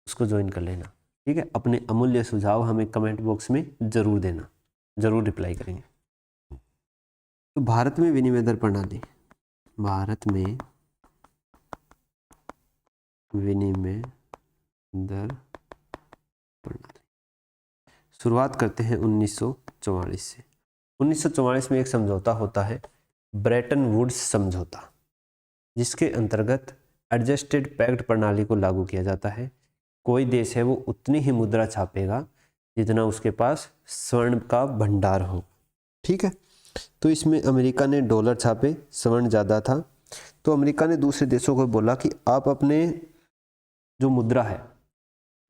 उसको ज्वाइन कर लेना। ठीक है, अपने अमूल्य सुझाव हमें कमेंट बॉक्स में ज़रूर देना, ज़रूर रिप्लाई करेंगे। तो भारत में विनिमय दर प्रणाली, भारत में विनिमय दर प्रणाली शुरुआत करते हैं 1944 से। 1944 में एक समझौता होता है, ब्रेटन वुड्स समझौता, जिसके अंतर्गत एडजस्टेड पैक्ट प्रणाली को लागू किया जाता है। कोई देश है वो उतनी ही मुद्रा छापेगा जितना उसके पास स्वर्ण का भंडार हो। ठीक है, तो इसमें अमेरिका ने डॉलर छापे, स्वर्ण ज़्यादा था, तो अमेरिका ने दूसरे देशों को बोला कि आप अपने जो मुद्रा है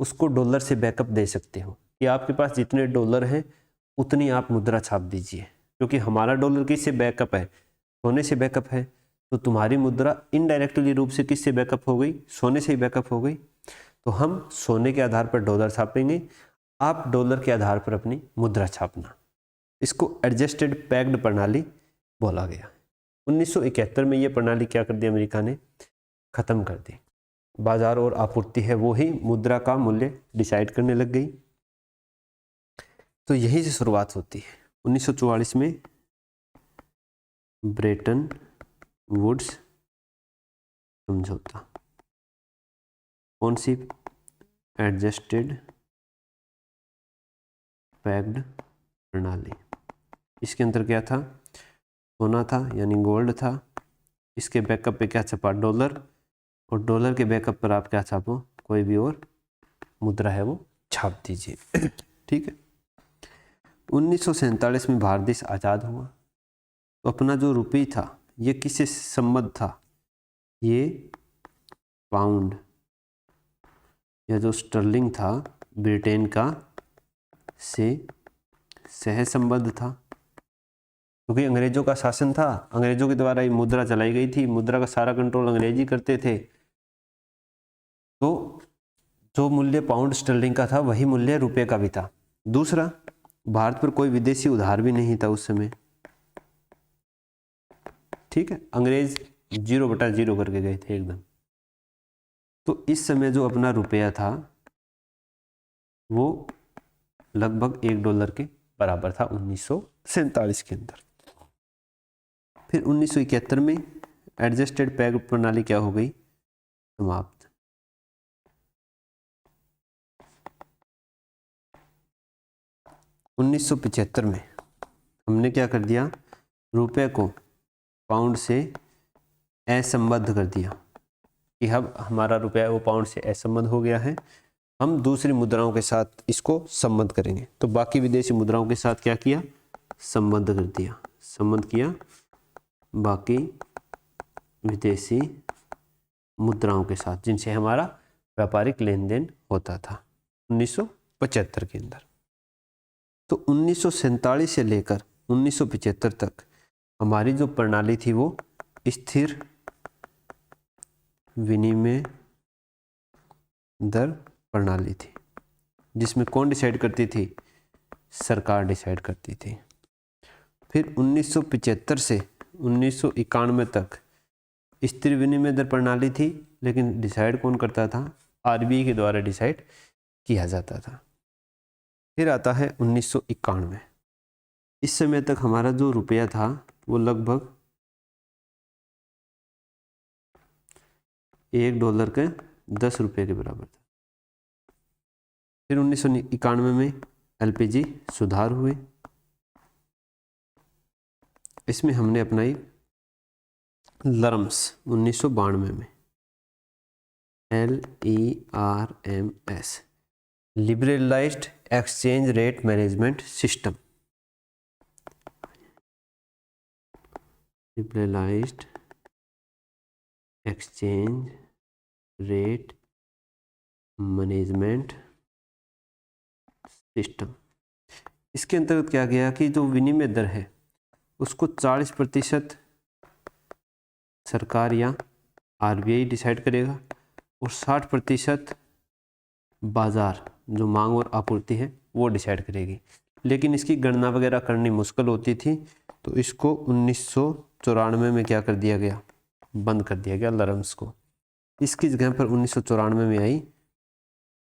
उसको डॉलर से बैकअप दे सकते हो, कि आपके पास जितने डॉलर हैं उतनी आप मुद्रा छाप दीजिए, क्योंकि हमारा डॉलर किससे बैकअप है, सोने से बैकअप है, तो तुम्हारी मुद्रा इनडायरेक्टली रूप से किससे बैकअप हो गई, सोने से ही बैकअप हो गई। तो हम सोने के आधार पर डॉलर छापेंगे, आप डॉलर के आधार पर अपनी मुद्रा छापना, इसको एडजस्टेड पैक्ड प्रणाली बोला गया। 1971 में ये प्रणाली क्या कर दी अमेरिका ने, खत्म कर दी। बाजार और आपूर्ति है वो ही मुद्रा का मूल्य डिसाइड करने लग गई। तो यहीं से शुरुआत होती है। 1944 में ब्रेटन वुड्स समझौता, कौन सी, एडजस्टेड पैक्ड प्रणाली। इसके अंदर क्या था, सोना था यानी गोल्ड था, इसके बैकअप पे क्या छपा, डॉलर, और डॉलर के बैकअप पर आप क्या छापो, कोई भी और मुद्रा है वो छाप दीजिए। ठीक है। 1947 में भारत देश आज़ाद हुआ, तो अपना जो रुपये था ये किससे संबद्ध था, ये पाउंड या जो स्टर्लिंग था ब्रिटेन का से सह संबद्ध था, क्योंकि अंग्रेजों का शासन था, अंग्रेजों के द्वारा ये मुद्रा चलाई गई थी, मुद्रा का सारा कंट्रोल अंग्रेज ही करते थे। तो जो मूल्य पाउंड स्टर्लिंग का था वही मूल्य रुपए का भी था। दूसरा, भारत पर कोई विदेशी उधार भी नहीं था उस समय। ठीक है, अंग्रेज 0/0 करके गए थे एकदम। तो इस समय जो अपना रुपया था वो लगभग $1 के बराबर था 1947 के अंदर। फिर 1971 में एडजस्टेड पैक्ड प्रणाली क्या हो गई, समाप्त। उन्नीस सौ 75 में हमने क्या कर दिया, रुपए को पाउंड से असंबद्ध कर दिया कि अब हमारा रुपया वो पाउंड से असंबद्ध हो गया है, हम दूसरी मुद्राओं के साथ इसको संबद्ध करेंगे। तो बाकी विदेशी मुद्राओं के साथ क्या किया, संबद्ध कर दिया, संबद्ध किया बाकी विदेशी मुद्राओं के साथ जिनसे हमारा व्यापारिक लेन देन होता था 1975 के अंदर। तो 1947 से लेकर 1975 तक हमारी जो प्रणाली थी वो स्थिर विनिमय दर प्रणाली थी, जिसमें कौन डिसाइड करती थी, सरकार डिसाइड करती थी। फिर 1975 से 1991 तक स्थिर विनिमय दर प्रणाली थी, लेकिन डिसाइड कौन करता था, आरबीआई के द्वारा डिसाइड किया जाता था। फिर आता है 1991। इस समय तक हमारा जो रुपया था वो लगभग $1 के 10 रुपये के बराबर था। फिर 1991 में एलपीजी सुधार हुए, इसमें हमने अपनाई लरम्स 1992 में, LERMS, liberalised exchange rate management system, liberalised exchange rate management system. इसके अंतर्गत क्या गया कि जो विनिमय दर है उसको 40% सरकार या आरबीआई डिसाइड करेगा और 60% बाजार जो मांग और आपूर्ति है वो डिसाइड करेगी। लेकिन इसकी गणना वगैरह करनी मुश्किल होती थी, तो इसको 1994 में क्या कर दिया गया, बंद कर दिया गया लरम्स को। इसकी जगह पर 1994 में आई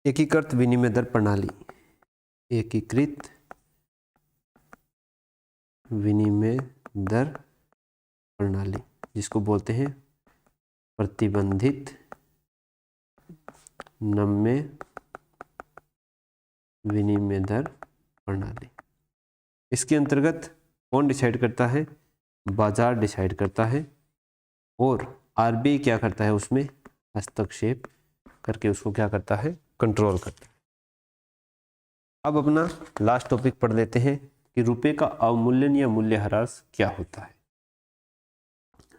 एकीकृत विनिमय दर प्रणाली, एकीकृत विनिमय दर प्रणाली, जिसको बोलते हैं प्रतिबंधित नम्य विनिमय दर प्रणाली। इसके अंतर्गत कौन डिसाइड करता है, बाजार डिसाइड करता है और आरबीआई क्या करता है, उसमें हस्तक्षेप करके उसको क्या करता है, कंट्रोल करता है। अब अपना लास्ट टॉपिक पढ़ लेते हैं कि रुपए का अवमूल्यन या मूल्यह्रास क्या होता है।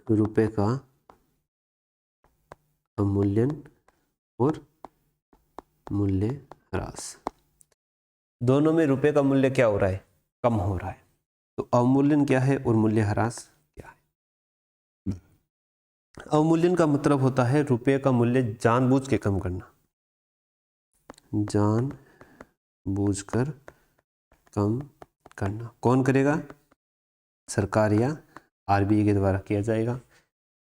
रुपए का अवमूल्यन और मूल्यह्रास, दोनों में रुपए का मूल्य क्या हो रहा है, कम हो रहा है। तो अवमूल्यन क्या है और मूल्यह्रास क्या है। अवमूल्यन का मतलब होता है रुपए का मूल्य जानबूझ के कम करना, जानबूझ जानबूझकर कम करना। कौन करेगा? सरकार या आरबीआई के द्वारा किया जाएगा।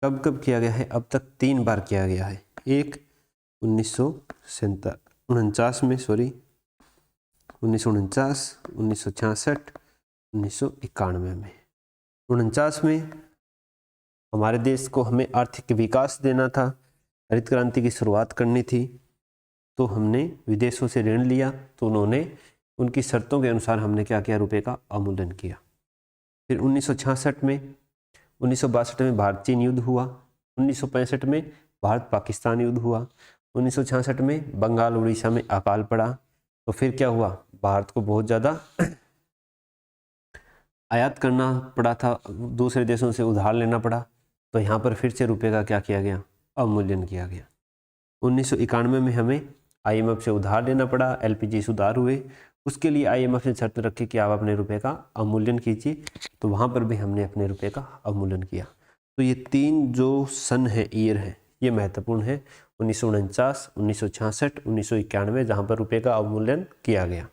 कब कब किया गया है? अब तक 3 बार किया गया है। एक 1949 में, 1949, 1966, 1991 में। 49 में हमारे देश को हमें आर्थिक विकास देना था, हरित क्रांति की शुरुआत करनी थी, तो हमने विदेशों से ऋण लिया, तो उन्होंने उनकी शर्तों के अनुसार हमने क्या किया? रुपए का अवमूल्यन किया। फिर 1966 में, 1962 में भारत चीन युद्ध हुआ, 1965 में भारत पाकिस्तान युद्ध हुआ, 1966 में बंगाल उड़ीसा में अकाल पड़ा, तो फिर क्या हुआ? भारत को बहुत ज़्यादा आयात करना पड़ा था, दूसरे देशों से उधार लेना पड़ा, तो यहाँ पर फिर से रुपए का क्या किया गया? अवमूल्यन किया गया। 1991 में हमें IMF से उधार लेना पड़ा, LPG सुधार हुए, उसके लिए IMF ने शर्त रखी कि आप अपने रुपए का अवमूल्यन कीजिए, तो वहाँ पर भी हमने अपने रुपए का अवमूल्यन किया। तो ये 3 जो सन है, ईयर है, ये महत्वपूर्ण है। 1949, 1966, 1991, जहाँ पर रुपए का अवमूल्यन किया गया।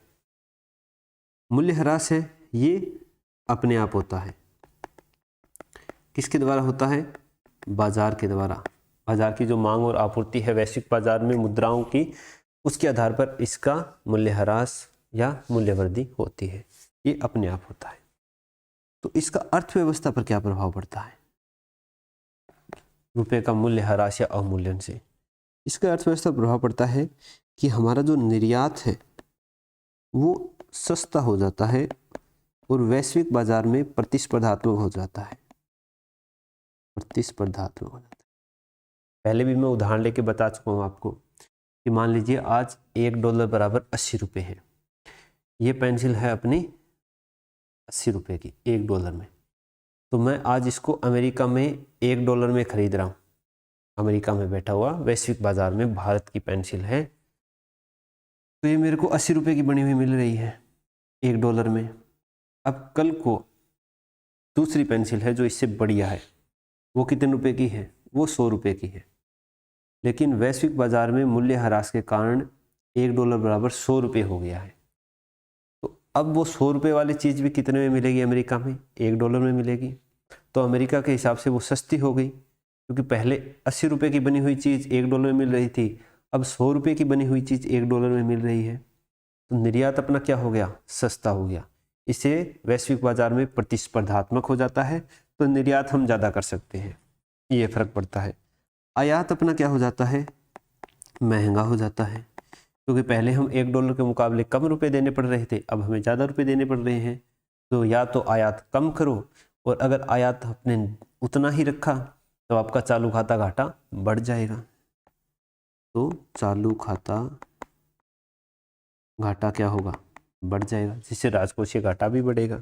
मूल्यह्रास है, ये अपने आप होता है। किसके द्वारा होता है? बाजार के द्वारा। बाजार की जो मांग और आपूर्ति है वैश्विक बाजार में मुद्राओं की, उसके आधार पर इसका मूल्यह्रास या मूल्यवृद्धि होती है। ये अपने आप होता है। तो इसका अर्थव्यवस्था पर क्या प्रभाव पड़ता है? रुपए का मूल्यह्रास या अवमूल्यन से इसका अर्थव्यवस्था प्रभाव पड़ता है कि हमारा जो निर्यात है वो सस्ता हो जाता है और वैश्विक बाजार में प्रतिस्पर्धात्मक हो जाता है। प्रतिस्पर्धात्मक हो जाता है। पहले भी मैं उदाहरण लेके बता चुका हूँ आपको कि मान लीजिए आज $1 बराबर 80 रुपये है। ये पेंसिल है अपनी 80 रुपये की $1 में, तो मैं आज इसको अमेरिका में $1 में खरीद रहा हूँ। अमेरिका में बैठा हुआ वैश्विक बाजार में भारत की पेंसिल है, तो ये मेरे को 80 रुपये की बनी हुई मिल रही है $1 में। अब कल को दूसरी पेंसिल है जो इससे बढ़िया है, वो कितने रुपए की है? वो 100 रुपये की है। लेकिन वैश्विक बाजार में मूल्यह्रास के कारण $1 बराबर 100 रुपये हो गया है। तो अब वो 100 रुपये वाली चीज़ भी कितने में मिलेगी? अमेरिका में $1 में मिलेगी। तो अमेरिका के हिसाब से वो सस्ती हो गई, क्योंकि पहले 80 रुपये की बनी हुई चीज़ $1 में मिल रही थी, अब 100 रुपये की बनी हुई चीज़ $1 में मिल रही है। तो निर्यात अपना क्या हो गया? सस्ता हो गया। इससे वैश्विक बाजार में प्रतिस्पर्धात्मक हो जाता है, तो निर्यात हम ज़्यादा कर सकते हैं, ये फर्क पड़ता है। आयात अपना क्या हो जाता है? महंगा हो जाता है, क्योंकि पहले हम $1 के मुकाबले कम रुपए देने पड़ रहे थे, अब हमें ज़्यादा रुपए देने पड़ रहे हैं। तो या तो आयात कम करो, और अगर आयात आपने उतना ही रखा तो आपका चालू खाता घाटा बढ़ जाएगा। तो चालू खाता घाटा क्या होगा? बढ़ जाएगा, जिससे राजकोषीय घाटा भी बढ़ेगा।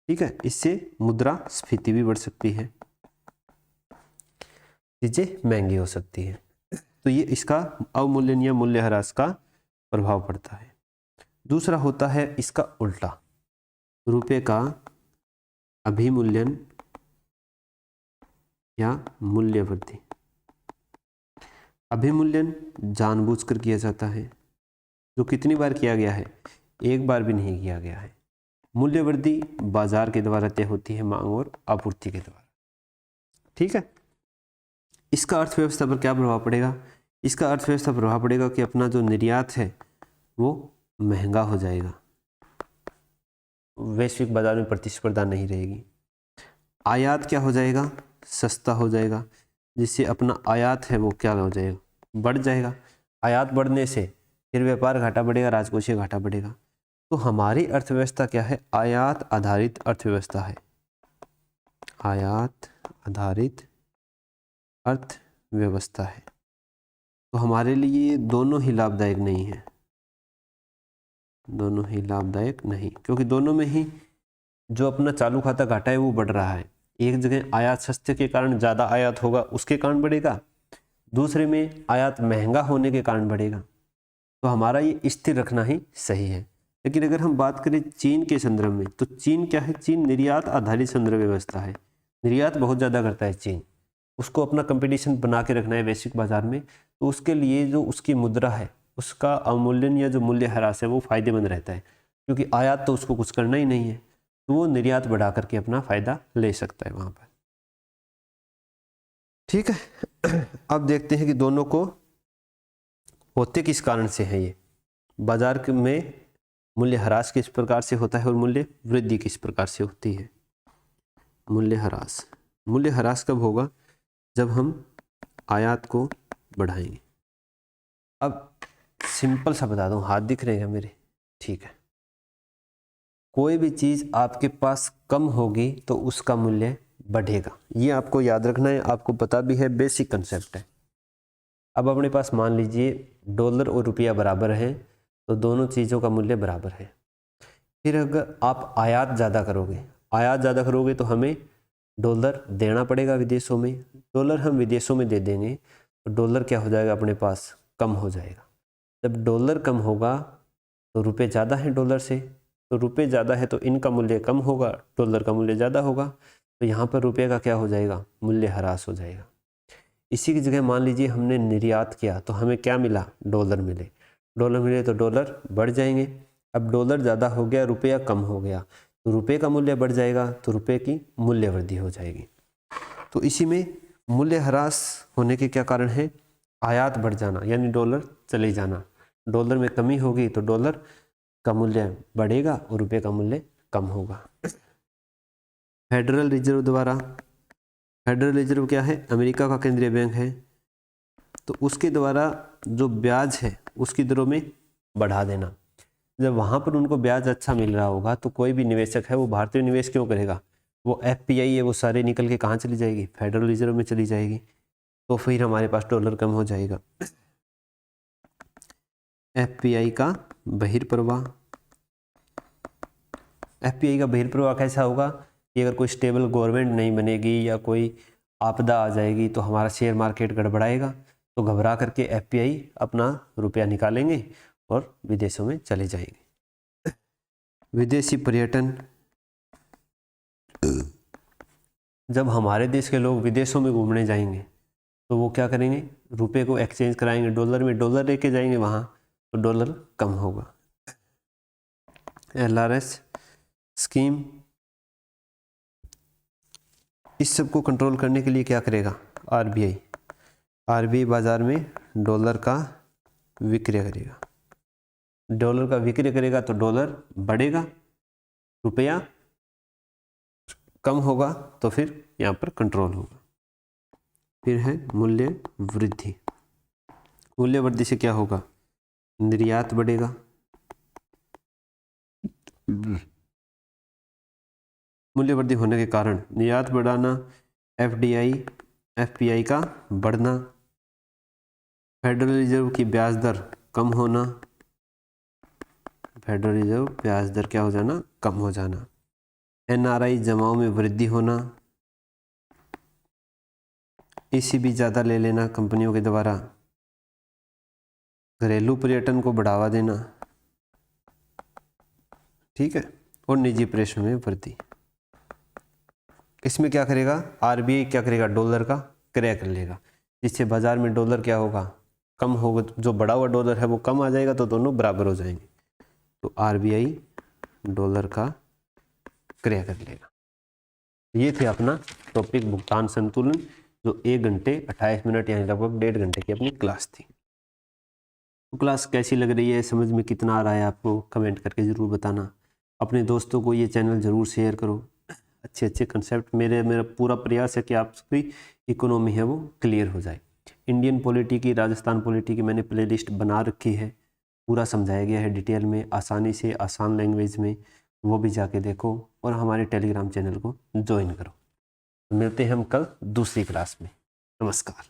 ठीक है, इससे मुद्रास्फीति भी बढ़ सकती है, चीजें महंगी हो सकती है। तो ये इसका अवमूल्यन या मूल्यह्रास का प्रभाव पड़ता है। दूसरा होता है इसका उल्टा, रुपए का अभिमूल्यन या मूल्यवृद्धि। अभिमूल्यन जानबूझकर किया जाता है, जो कितनी बार किया गया है? एक बार भी नहीं किया गया है। मूल्यवृद्धि बाजार के द्वारा तय होती है, मांग और आपूर्ति के द्वारा। ठीक है, इसका अर्थव्यवस्था पर क्या प्रभाव पड़ेगा? इसका अर्थव्यवस्था पर प्रभाव पड़ेगा कि अपना जो निर्यात है वो महंगा हो जाएगा, वैश्विक बाजार में प्रतिस्पर्धा नहीं रहेगी। आयात क्या हो जाएगा? सस्ता हो जाएगा, जिससे अपना आयात है वो क्या हो जाएगा? बढ़ जाएगा। आयात बढ़ने से फिर व्यापार घाटा बढ़ेगा, राजकोषीय घाटा बढ़ेगा। तो हमारी अर्थव्यवस्था क्या है? आयात आधारित अर्थव्यवस्था है। आयात आधारित अर्थव्यवस्था है। तो हमारे लिए दोनों ही लाभदायक नहीं है, दोनों ही लाभदायक नहीं, क्योंकि दोनों में ही जो अपना चालू खाता घाटा है वो बढ़ रहा है। एक जगह आयात सस्ते के कारण ज़्यादा आयात होगा, उसके कारण बढ़ेगा, दूसरे में आयात महंगा होने के कारण बढ़ेगा। तो हमारा ये स्थिर रखना ही सही है। लेकिन अगर हम बात करें चीन के संदर्भ में, तो चीन क्या है? चीन निर्यात आधारित संदर्भ व्यवस्था है। निर्यात बहुत ज़्यादा करता है चीन, उसको अपना कंपटीशन बना के रखना है वैश्विक बाजार में, तो उसके लिए जो उसकी मुद्रा है उसका अवमूल्यन या जो मूल्य ह्रास है वो फायदेमंद रहता है, क्योंकि आयात तो उसको कुछ करना ही नहीं है, तो वो निर्यात बढ़ा करके अपना फायदा ले सकता है वहाँ पर। ठीक है, अब देखते हैं कि दोनों को होते किस कारण से है। ये बाजार में मूल्य ह्रास किस प्रकार से होता है और मूल्य वृद्धि किस प्रकार से होती है। मूल्य ह्रास कब होगा? जब हम आयात को बढ़ाएंगे। अब सिंपल सा बता दूं, हाथ दिख रहे हैं मेरे? ठीक है, कोई भी चीज़ आपके पास कम होगी तो उसका मूल्य बढ़ेगा, ये आपको याद रखना है, आपको पता भी है, बेसिक कंसेप्ट है। अब अपने पास मान लीजिए डॉलर और रुपया बराबर है, तो दोनों चीज़ों का मूल्य बराबर है। फिर अगर आप आयात ज़्यादा करोगे तो हमें डॉलर देना पड़ेगा विदेशों में, डॉलर हम विदेशों में दे देंगे तो डॉलर क्या हो जाएगा अपने पास? कम हो जाएगा। जब डॉलर कम होगा तो रुपए ज़्यादा हैं डॉलर से, तो रुपए ज़्यादा है तो इनका मूल्य कम होगा, डॉलर का मूल्य ज़्यादा होगा, तो यहाँ पर रुपये का क्या हो जाएगा? मूल्य ह्रास हो जाएगा। इसी की जगह मान लीजिए हमने निर्यात किया तो हमें क्या मिला? डॉलर मिले तो डॉलर बढ़ जाएंगे। अब डॉलर ज़्यादा हो गया, रुपया कम हो गया, तो रुपये का मूल्य बढ़ जाएगा, तो रुपये की मूल्य वृद्धि हो जाएगी। तो इसी में मूल्य ह्रास होने के क्या कारण है? आयात बढ़ जाना, यानी डॉलर चले जाना। डॉलर में कमी होगी तो डॉलर का मूल्य बढ़ेगा और रुपये का मूल्य कम होगा। फेडरल रिजर्व क्या है? अमेरिका का केंद्रीय बैंक है, तो उसके द्वारा जो ब्याज है उसकी दरों में बढ़ा देना। जब वहाँ पर उनको ब्याज अच्छा मिल रहा होगा तो कोई भी निवेशक है वो भारतीय निवेश क्यों करेगा? वो FPI है वो सारे निकल के कहाँ चली जाएगी? फेडरल रिजर्व में चली जाएगी, तो फिर हमारे पास डॉलर कम हो जाएगा। FPI का बहिर्प्रवाह कैसा होगा कि अगर कोई स्टेबल गवर्नमेंट नहीं बनेगी या कोई आपदा आ जाएगी तो हमारा शेयर मार्केट गड़बड़ाएगा, तो घबरा करके FPI अपना रुपया निकालेंगे और विदेशों में चले जाएंगे। विदेशी पर्यटन, जब हमारे देश के लोग विदेशों में घूमने जाएंगे तो वो क्या करेंगे? रुपये को एक्सचेंज कराएंगे डॉलर में, डॉलर लेके जाएंगे वहाँ, तो डॉलर कम होगा। LRS स्कीम, इस सब को कंट्रोल करने के लिए क्या करेगा? RBI बाजार में डॉलर का विक्रय करेगा, तो डॉलर बढ़ेगा, रुपया कम होगा, तो फिर यहाँ पर कंट्रोल होगा। फिर है मूल्य वृद्धि से क्या होगा? निर्यात बढ़ेगा, मूल्य वृद्धि होने के कारण निर्यात बढ़ाना, FPI का बढ़ना, फेडरल रिजर्व की ब्याज दर कम होना, क्या हो जाना? कम हो जाना। NRI जमाओं में वृद्धि होना, ECB ज़्यादा ले लेना कंपनियों के द्वारा, घरेलू पर्यटन को बढ़ावा देना, ठीक है, और निजी प्रेषण में वृद्धि। इसमें क्या करेगा? RBI क्या करेगा? डॉलर का क्रय कर लेगा, जिससे बाजार में डॉलर क्या होगा? कम होगा, जो बढ़ा हुआ डॉलर है वो कम आ जाएगा, तो दोनों बराबर हो जाएंगे, तो RBI डॉलर का क्रय कर लेगा। ये थे अपना टॉपिक भुगतान संतुलन, जो 1 घंटे 28 मिनट यानी लगभग 1.5 घंटे की अपनी क्लास थी। तो क्लास कैसी लग रही है, समझ में कितना आ रहा है आपको, कमेंट करके ज़रूर बताना। अपने दोस्तों को ये चैनल ज़रूर शेयर करो। अच्छे कंसेप्ट, मेरा पूरा प्रयास है कि आपकी इकोनॉमी है वो क्लियर हो जाए। इंडियन पॉलिटी की, राजस्थान पॉलिटी की मैंने प्लेलिस्ट बना रखी है, पूरा समझाया गया है डिटेल में, आसानी से, आसान लैंग्वेज में, वो भी जाके देखो और हमारे टेलीग्राम चैनल को ज्वाइन करो। मिलते हैं हम कल दूसरी क्लास में। नमस्कार।